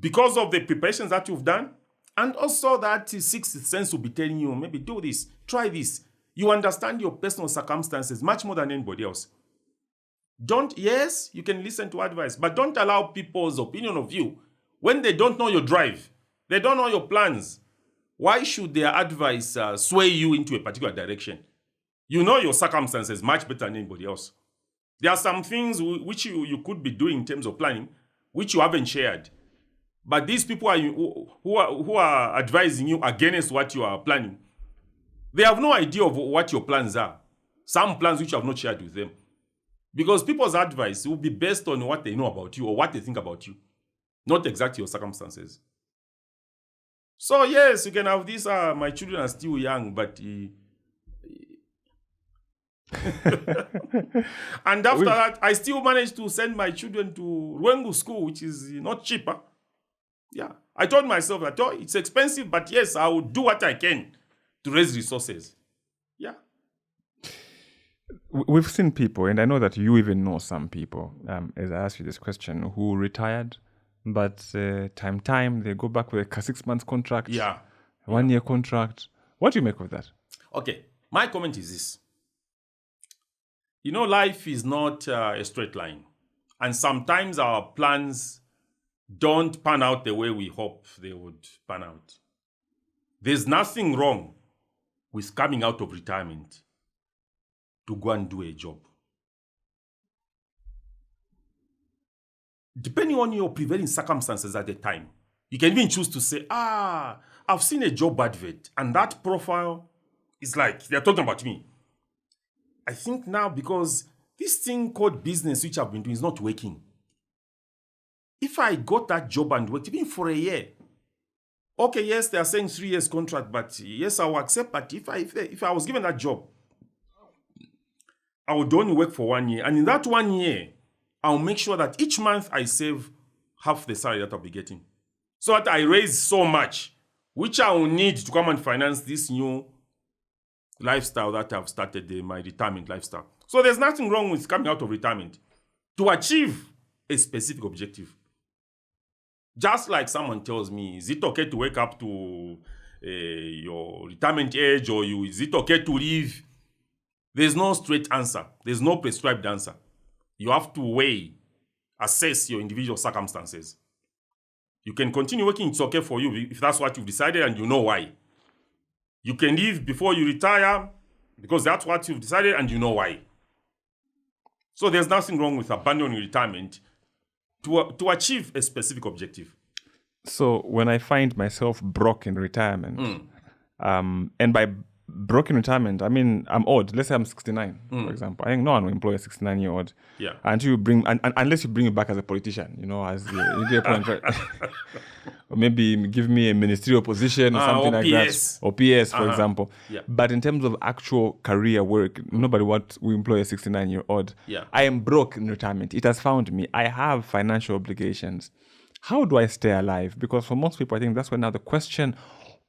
S3: because of the preparations that you've done, and also that sixth sense will be telling you, maybe do this, try this. You understand your personal circumstances much more than anybody else. Yes, you can listen to advice, but don't allow people's opinion of you when they don't know your drive. They don't know your plans. Why should their advice sway you into a particular direction? You know your circumstances much better than anybody else. There are some things which you could be doing in terms of planning, which you haven't shared. But these people who are advising you against what you are planning, they have no idea of what your plans are. Some plans which you have not shared with them. Because people's advice will be based on what they know about you or what they think about you, not exactly your circumstances. So yes, you can have this, my children are still young, but... And after that, I still managed to send my children to Rwengu school, which is not cheaper. Yeah, I told myself that it's expensive, but yes, I will do what I can to raise resources. Yeah.
S2: We've seen people, and I know that you even know some people, as I ask you this question, who retired, but time, they go back with a 6-month contract, 1-year contract. What do you make of that?
S3: Okay, my comment is this. Life is not a straight line. And sometimes our plans don't pan out the way we hope they would pan out. There's nothing wrong with coming out of retirement to go and do a job. Depending on your prevailing circumstances at the time, you can even choose to say, I've seen a job advert, and that profile is like, they're talking about me. I think now, because this thing called business, which I've been doing, is not working. If I got that job and worked even for a year, okay, yes, they are saying 3 years contract, but yes, I will accept. But if I was given that job, I would only work for 1 year. And in that 1 year, I'll make sure that each month I save half the salary that I'll be getting. So that I raise so much, which I will need to come and finance this new lifestyle that I've started, my retirement lifestyle. So there's nothing wrong with coming out of retirement to achieve a specific objective. Just like someone tells me, is it okay to wake up to your retirement age, or is it okay to leave? There's no straight answer. There's no prescribed answer. You have to assess your individual circumstances. You can continue working, it's okay for you if that's what you've decided and you know why. You can leave before you retire because that's what you've decided and you know why. So there's nothing wrong with abandoning retirement to achieve a specific objective. So
S2: when I find myself broke in retirement, and by broke in retirement. I mean, I'm old. Let's say I'm 69, for example. I think no one will employ a 69-year-old.
S3: Yeah.
S2: Until you bring, unless you bring it back as a politician, as you get a point, right? Or maybe give me a ministerial position or something
S3: or
S2: like
S3: PS.
S2: that. Or PS, for example.
S3: Yeah.
S2: But in terms of actual career work, nobody wants we employ a 69-year-old.
S3: Yeah.
S2: I am broke in retirement. It has found me. I have financial obligations. How do I stay alive? Because for most people, I think that's when now the question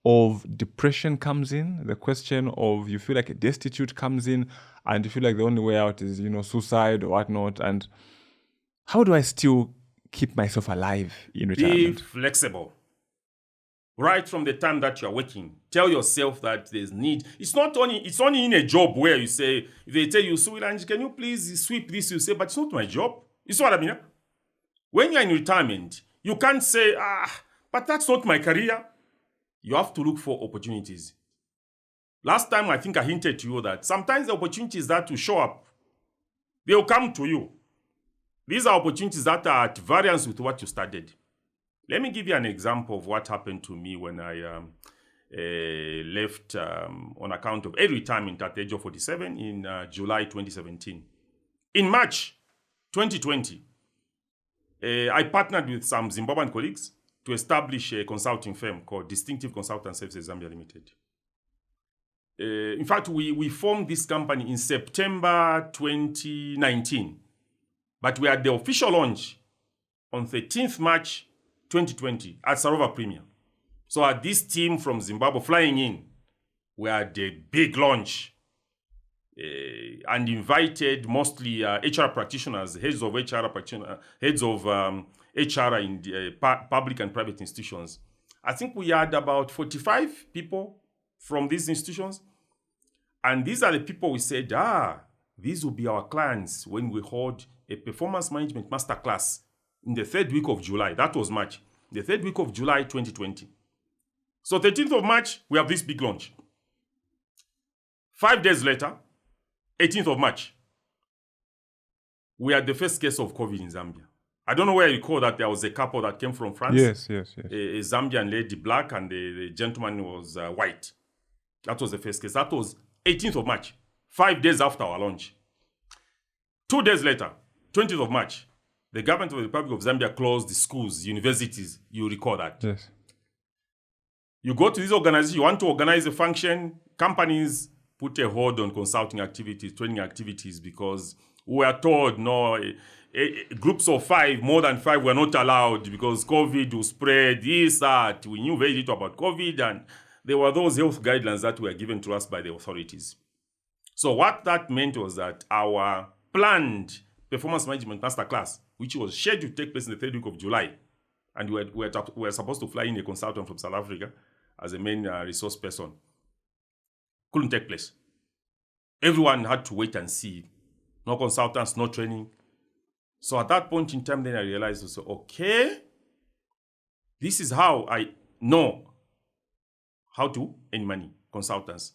S2: of depression comes in, the question of you feel like a destitute comes in, and you feel like the only way out is, suicide or whatnot. And how do I still keep myself alive in
S3: Be
S2: retirement?
S3: flexible. Right from the time that you're working, tell yourself that there's need. It's only in a job where you say, if they tell you, Suilanj, can you please sweep this? You say, but it's not my job. You see what I mean? When you're in retirement, you can't say, but that's not my career. You have to look for opportunities. Last time, I think I hinted to you that sometimes the opportunities that will show up, they'll come to you. These are opportunities that are at variance with what you studied. Let me give you an example of what happened to me when I left on account of early retirement at the age of 47 in July 2017. In March 2020, I partnered with some Zimbabwean colleagues to establish a consulting firm called Distinctive Consultant Services Zambia Limited. In fact, we formed this company in September 2019, but we had the official launch on 13th March 2020 at Sarova Premier. So at this team from Zimbabwe flying in, we had a big launch and invited mostly HR practitioners, heads of HR HR in the, public and private institutions. I think we had about 45 people from these institutions. And these are the people we said, these will be our clients when we hold a performance management masterclass in the third week of July. That was March. The third week of July 2020. So 13th of March, we have this big launch. 5 days later, 18th of March, we had the first case of COVID in Zambia. I don't know where you recall that there was a couple that came from France.
S2: Yes.
S3: A Zambian lady, black, and the gentleman was white. That was the first case. That was 18th of March, 5 days after our launch. 2 days later, 20th of March, the government of the Republic of Zambia closed the schools, universities. You recall that?
S2: Yes.
S3: You go to these organizations, you want to organize a function, companies put a hold on consulting activities, training activities, because we are told, groups of 5, more than 5 were not allowed because COVID will spread, this, that. We knew very little about COVID, and there were those health guidelines that were given to us by the authorities. So what that meant was that our planned performance management masterclass, which was scheduled to take place in the third week of July, and we were supposed to fly in a consultant from South Africa as a main resource person, couldn't take place. Everyone had to wait and see. No consultants, no training. So at that point in time, then I realized, okay, this is how I know how to earn money. Consultants.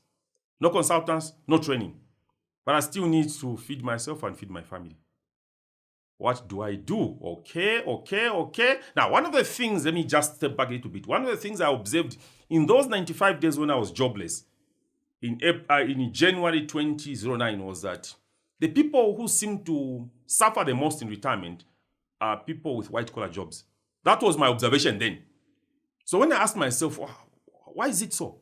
S3: No consultants, no training. But I still need to feed myself and feed my family. What do I do? Okay. Now, one of the things, let me just step back a little bit. One of the things I observed in those 95 days when I was jobless, in January 2009, was that the people who seem to suffer the most in retirement are people with white-collar jobs. That was my observation then. So when I asked myself, why is it so?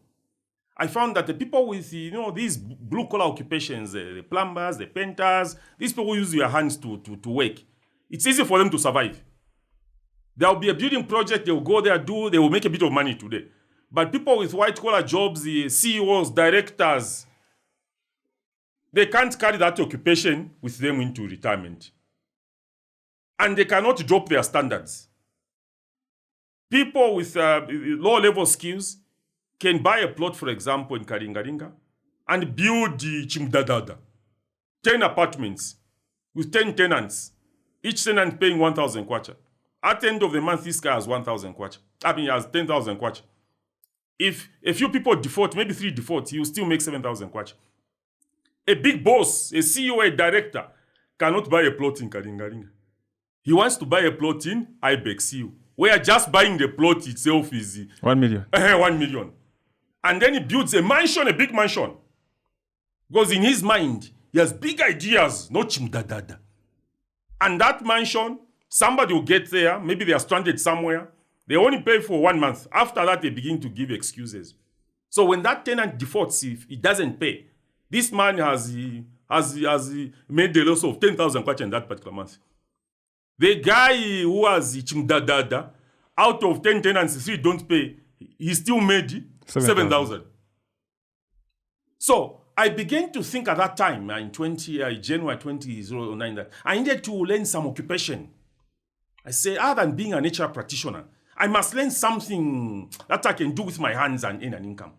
S3: I found that the people with, these blue-collar occupations, the plumbers, the painters, these people who use their hands to work, it's easy for them to survive. There will be a building project, they will go there, they will make a bit of money today. But people with white-collar jobs, the CEOs, directors, they can't carry that occupation with them into retirement. And they cannot drop their standards. People with low-level skills can buy a plot, for example, in Karingaringa, and build the Chimdadada. 10 apartments with 10 tenants. Each tenant paying 1,000 kwacha. At the end of the month, this guy has 1,000 kwacha. He has 10,000 kwacha. If a few people default, maybe 3 defaults, he will still make 7,000 kwacha. A big boss, a CEO, a director, cannot buy a plot in Karingaringa. He wants to buy a plot in Ibex, where just buying the plot itself is
S2: 1 million.
S3: 1 million. And then he builds a mansion, a big mansion. Because in his mind, he has big ideas, not chimdadada. And that mansion, somebody will get there, maybe they are stranded somewhere. They only pay for 1 month. After that, they begin to give excuses. So when that tenant defaults, if he doesn't pay, this man has made the loss of 10,000 kwacha in that particular month. The guy who has chimdadada, out of 10 tenants, 3 don't pay, he still made 7,000. So I began to think at that time, in January 2009, that I needed to learn some occupation. I said, other than being an HR practitioner, I must learn something that I can do with my hands and earn an income.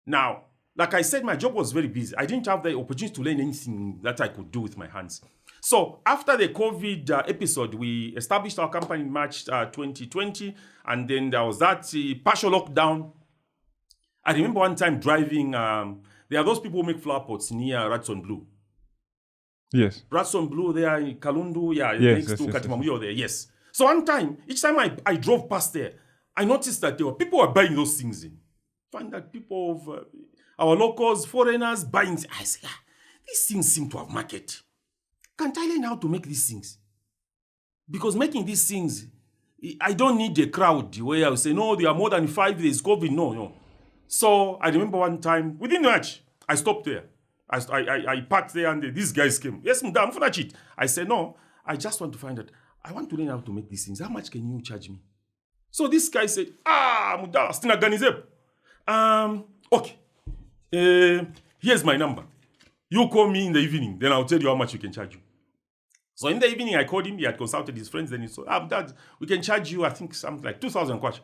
S3: Now, like I said, my job was very busy. I didn't have the opportunity to learn anything that I could do with my hands. So after the COVID episode, we established our company in March 2020, and then there was that partial lockdown. I remember one time driving, there are those people who make flower pots near Radisson Blue.
S2: Yes.
S3: Radisson Blue there in Kalundu,
S2: yes,
S3: next to
S2: yes,
S3: Katimamuyo there, yes. So one time, each time I drove past there, I noticed that people were buying those things in. Find that people of our locals, foreigners buying. I say, these things seem to have market. Can't I learn how to make these things? Because making these things, I don't need a crowd where I will say, no, there are more than 5 days, COVID, no. So I remember one time, within March, I stopped there. I parked there and these guys came. Yes, madam, for that cheat. I said, no, I just want to find out. I want to learn how to make these things. How much can you charge me? So this guy said, muda, stinaganize. Okay. Here's my number. You call me in the evening, then I'll tell you how much we can charge you. So in the evening, I called him. He had consulted his friends. Then he said, Dad, we can charge you, I think, something like 2,000 kwacha.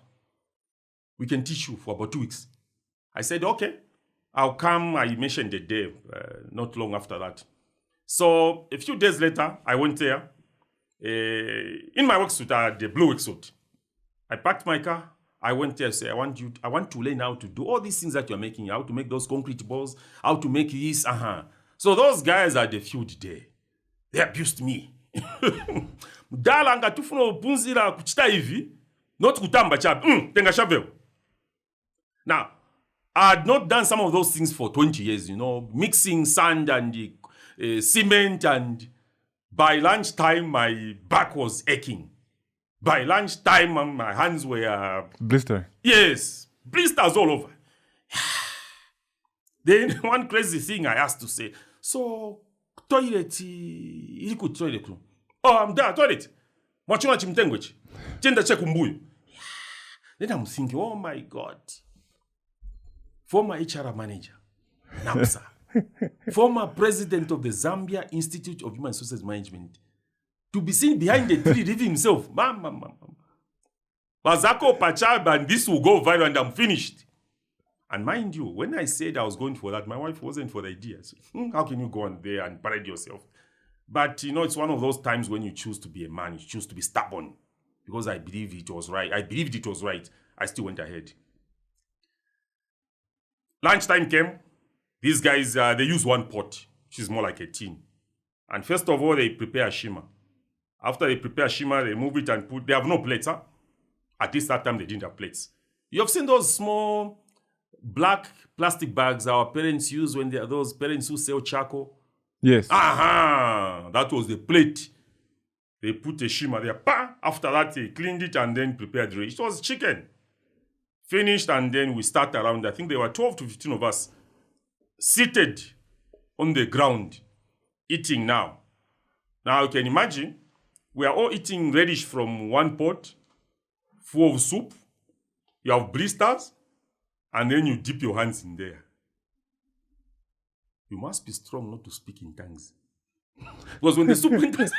S3: We can teach you for about 2 weeks. I said, okay, I'll come. I mentioned the day, not long after that. So a few days later, I went there. In my work suit, I had the blue work suit. I packed my car. I went there and said, I want to learn how to do all these things that you're making, how to make those concrete balls, how to make this, So those guys at the field there, they abused me. Dala nga tufuna punzira kuchita hivi, not kutamba chabe. Tenga shovel. Now, I had not done some of those things for 20 years, mixing sand and cement, and by lunchtime, my back was aching. By lunchtime, my hands were...
S2: Blister.
S3: Yes, blisters all over. Then one crazy thing I asked to say, so, toilet, iliku toilet. Oh, I'm there, toilet. Mwachuna chimtengwechi. Chenda cheku mbuyu. Then I'm thinking, oh my God. Former HR manager, Namsa. Former president of the Zambia Institute of Human Resources Management. To be seen behind the tree reading himself. Bazako Pachaba, and this will go viral and I'm finished. And mind you, when I said I was going for that, my wife wasn't for the idea. So, how can you go on there and parade yourself? But, it's one of those times when you choose to be a man, you choose to be stubborn. Because I believed it was right. I still went ahead. Lunchtime came. These guys, they use one pot, which is more like a tin. And first of all, they prepare a shima. After they prepare shima, they move it and they have no plates, huh? At least that time, they didn't have plates. You have seen those small black plastic bags our parents use when they are those parents who sell charcoal?
S2: Yes.
S3: That was the plate. They put a shima there. After that, they cleaned it and then prepared it. It was chicken. Finished, and then we start around. I think there were 12 to 15 of us seated on the ground, eating now. Now you can imagine, we are all eating radish from one pot, full of soup. You have blisters, and then you dip your hands in there. You must be strong not to speak in tongues. Because when the soup enters...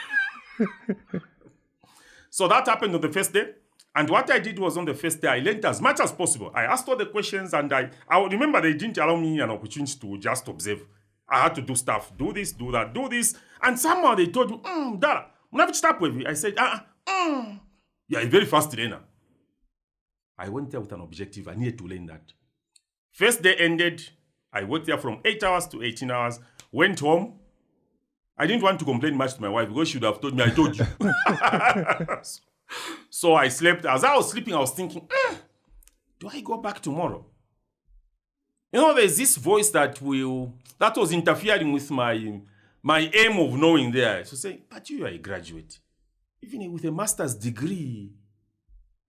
S3: So that happened on the first day. And what I did was on the first day, I learned as much as possible. I asked all the questions, and I remember they didn't allow me an opportunity to just observe. I had to do stuff. Do this, do that, do this. And somehow they told me, Dara, stop with me. I said, yeah, a very fast learner. I went there with an objective. I needed to learn that. First day ended. I worked there from 8 hours to 18 hours. Went home. I didn't want to complain much to my wife because she would have told me, I told you. So I slept. As I was sleeping, I was thinking, do I go back tomorrow? there's this voice that was interfering with my aim of knowing there. So say, but you are a graduate. Even with a master's degree,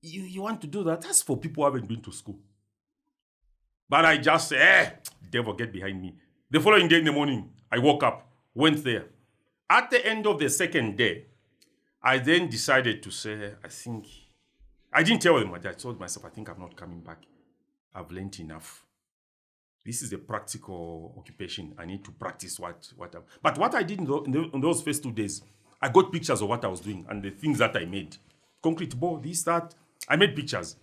S3: you want to do that? That's for people who haven't been to school. But I just say, devil, get behind me. The following day in the morning, I woke up, went there. At the end of the second day, I then decided to say, I didn't tell them what I told myself, I think I'm not coming back. I've learned enough. This is a practical occupation. I need to practice But what I did in those first 2 days, I got pictures of what I was doing and the things that I made. Concrete board, this, that. I made pictures.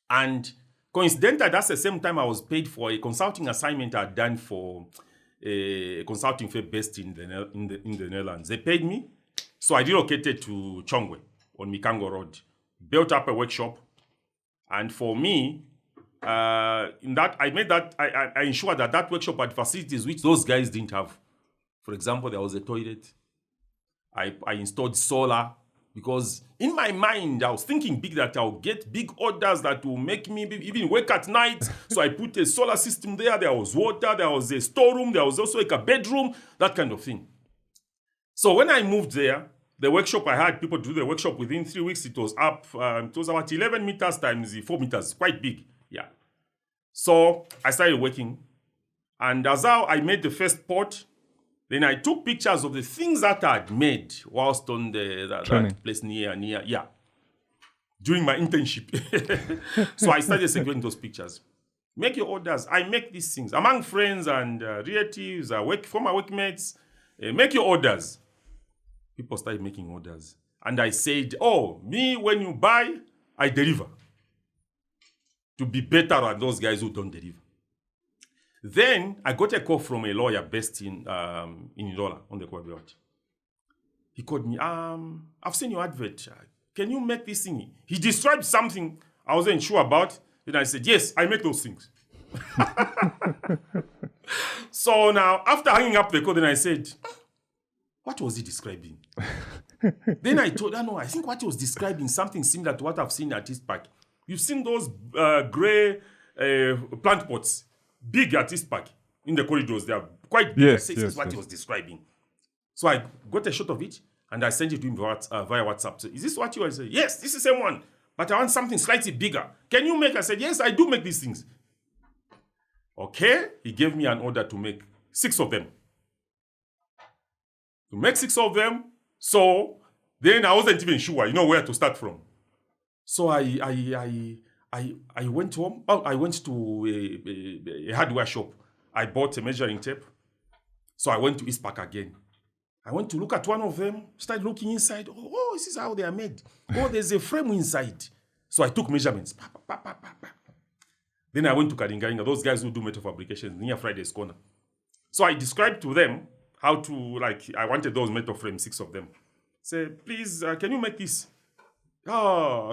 S3: And coincidentally, that's the same time I was paid for a consulting assignment I'd done for a consulting firm based in the Netherlands. They paid me. So I relocated to Chongwe on Kangwa Road, built up a workshop. And for me, I ensured that workshop had facilities which those guys didn't have. For example, there was a toilet. I installed solar because in my mind, I was thinking big that I'll get big orders that will make me even work at night. So I put a solar system there. There was water. There was a storeroom. There was also like a bedroom, that kind of thing. So when I moved there, the workshop, I had people do the workshop within 3 weeks. It was up. It was about 11 meters times 4 meters, quite big. Yeah. So I started working. And as I made the first pot, then I took pictures of the things that I had made whilst on that place near, yeah, during my internship. So I started securing those pictures. Make your orders. I make these things among friends and relatives, former workmates. Make your orders. People started making orders. And I said, when you buy, I deliver. To be better than those guys who don't deliver. Then I got a call from a lawyer based in Ndola on the Kwabewat. He called me, I've seen your advert. Can you make this thing? He described something I wasn't sure about. Then I said, yes, I make those things. So now, after hanging up the call, then I said, what was he describing? Then I told her, no, I think what he was describing something similar to what I've seen at East Park. You've seen those gray plant pots, big at East Park, in the corridors. They are quite big. This is what he was describing. So I got a shot of it, and I sent it to him via WhatsApp. So, is this what you are saying? Yes, this is the same one. But I want something slightly bigger. Can you make? I said, yes, I do make these things. Okay. He gave me an order to make 6 of them. To make 6 of them. So then I wasn't even sure, where to start from. So I went home. I went to a hardware shop. I bought a measuring tape. So I went to East Park again. I went to look at one of them, started looking inside. Oh, this is how they are made. Oh, there's a frame inside. So I took measurements. Then I went to Karingaringa, those guys who do metal fabrications near Friday's Corner. So I described to them how to, I wanted those metal frames, 6 of them. Say, please, can you make this? Now,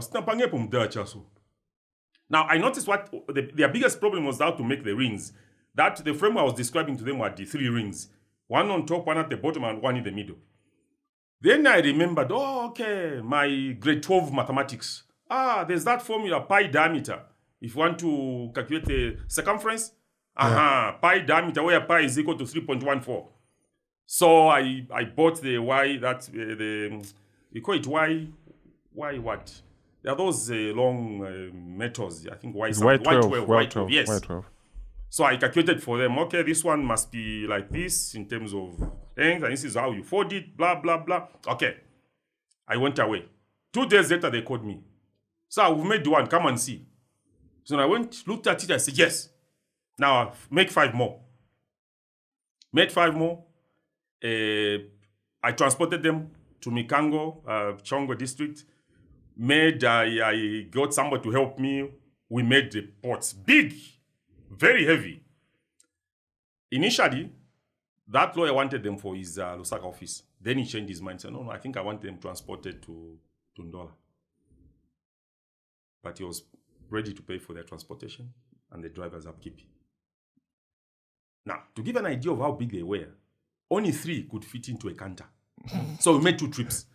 S3: I noticed what their biggest problem was how to make the rings. That the frame I was describing to them were the 3 rings. One on top, one at the bottom, and one in the middle. Then I remembered, my grade 12 mathematics. There's that formula, pi diameter. If you want to calculate the circumference, pi diameter, where pi is equal to 3.14. So I bought the Y, we call it Y what? There are those long metals, I think Y12, yes. Y12. So I calculated for them, this one must be like this in terms of length, and this is how you fold it, blah, blah, blah. Okay. I went away. 2 days later, they called me. So we've made one, come and see. So I looked at it, I said, yes. Now make 5 more. Made 5 more. I transported them to Mikango, Chongwe district. I got somebody to help me. We made the pots big, very heavy. Initially, that lawyer wanted them for his Lusaka office. Then he changed his mind. Said, no, I think I want them transported to Ndola. But he was ready to pay for their transportation and the driver's upkeep. Now, to give an idea of how big they were, only 3 could fit into a canter. So we made 2 trips.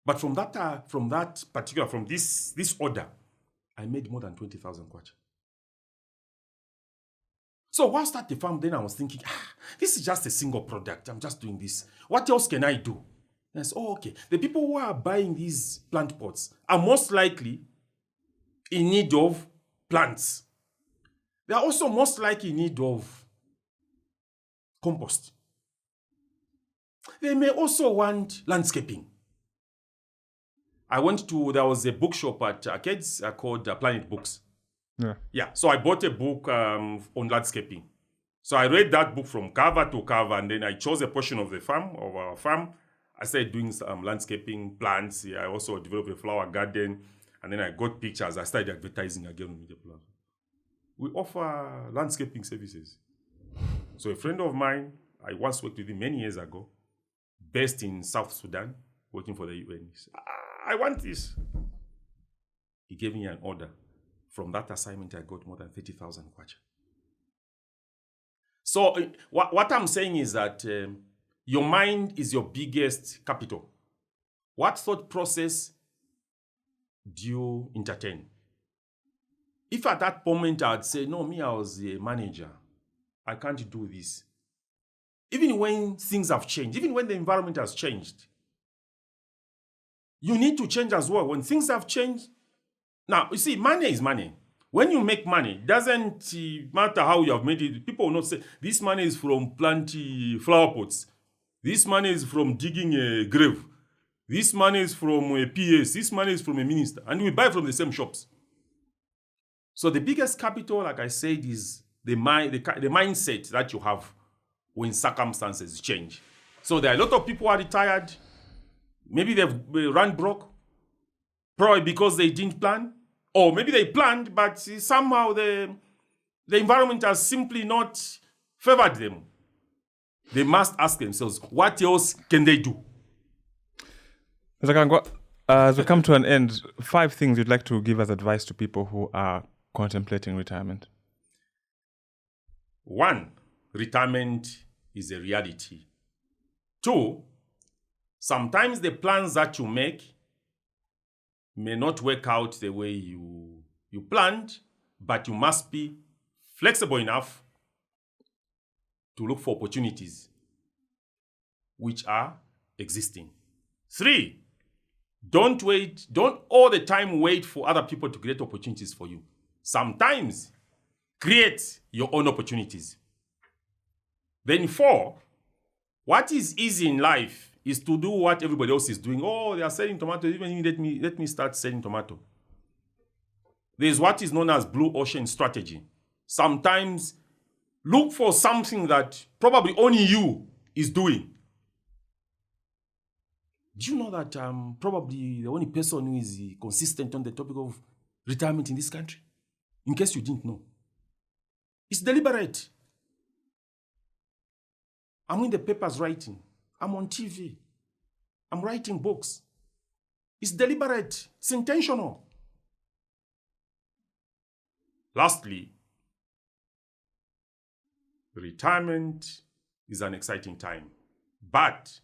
S3: But from this order, I made more than 20,000 kwacha. So whilst at the farm, then I was thinking, this is just a single product. I'm just doing this. What else can I do? And I said, okay. The people who are buying these plant pots are most likely in need of plants. They are also most likely in need of compost. They may also want landscaping. There was a bookshop at Arcades called Planet Books. Yeah, so I bought a book on landscaping. So I read that book from cover to cover, and then I chose a portion of our farm. I started doing some landscaping plants. Yeah, I also developed a flower garden, and then I got pictures. I started advertising again on Media Platform. We offer landscaping services. So a friend of mine, I once worked with him many years ago, based in South Sudan, working for the UN. He said, I want this. He gave me an order. From that assignment, I got more than 30,000 kwacha. So what I'm saying is that your mind is your biggest capital. What thought process do you entertain? If at that moment I'd say, no, I was a manager, I can't do this. Even when things have changed, even when the environment has changed, you need to change as well. When things have changed, now, you see, money is money. When you make money, doesn't matter how you have made it. People will not say, this money is from planting flower pots. This money is from digging a grave. This money is from a PS. This money is from a minister. And we buy from the same shops. So the biggest capital, like I said, is the mindset that you have when circumstances change. So there are a lot of people who are retired. Maybe they've run broke. Probably because they didn't plan. Or maybe they planned, but somehow the environment has simply not favored them. They must ask themselves, what else can they do?
S2: Mr. Kangwa, as we come to an end, 5 things you'd like to give as advice to people who are contemplating retirement.
S3: 1, retirement is a reality. 2, sometimes the plans that you make may not work out the way you planned, but you must be flexible enough to look for opportunities which are existing. 3, don't all the time wait for other people to create opportunities for you. Sometimes create your own opportunities. Then 4, what is easy in life is to do what everybody else is doing. Oh, they are selling tomato. Even let me start selling tomato. There's what is known as blue ocean strategy. Sometimes look for something that probably only you is doing. Do you know that I'm probably the only person who is consistent on the topic of retirement in this country? In case you didn't know. It's deliberate. I'm in the papers writing. I'm on TV. I'm writing books. It's deliberate. It's intentional. Lastly, retirement is an exciting time, but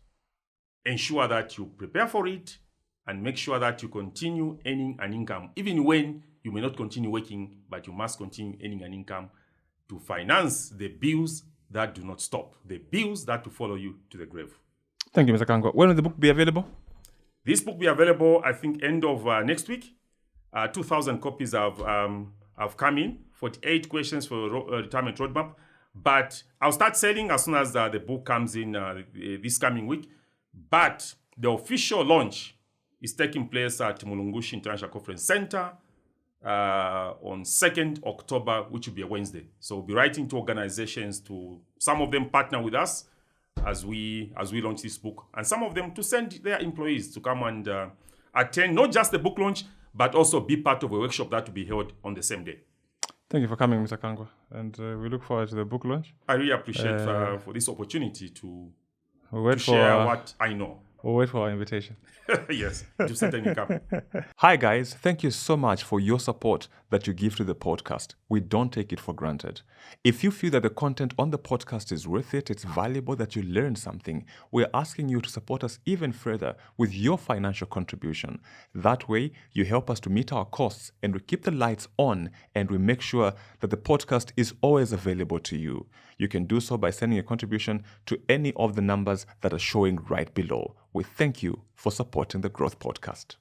S3: ensure that you prepare for it and make sure that you continue earning an income, even when you may not continue working, but you must continue earning an income to finance the bills that do not stop, the bills that will follow you to the grave.
S2: Thank you, Mr. Kangwa. When will the book be available?
S3: This book will be available, I think, end of next week. 2,000 copies have come in, 48 questions for retirement roadmap. But I'll start selling as soon as the book comes in this coming week. But the official launch is taking place at Mulungushi International Conference Center on 2nd October, which will be a Wednesday. So we'll be writing to organizations, to some of them partner with us as we launch this book, and some of them to send their employees to come and attend not just the book launch, but also be part of a workshop that will be held on the same day.
S2: Thank you for coming, Mr. Kangwa, and we look forward to the book launch.
S3: I really appreciate for this opportunity to share what I know.
S2: We'll wait for our invitation.
S3: Yes, to certainly come.
S2: Hi guys, thank you so much for your support that you give to the podcast. We don't take it for granted. If you feel that the content on the podcast is worth it, it's valuable, that you learn something, we're asking you to support us even further with your financial contribution. That way, you help us to meet our costs and we keep the lights on and we make sure that the podcast is always available to you. You can do so by sending a contribution to any of the numbers that are showing right below. We thank you for supporting the Growth Podcast.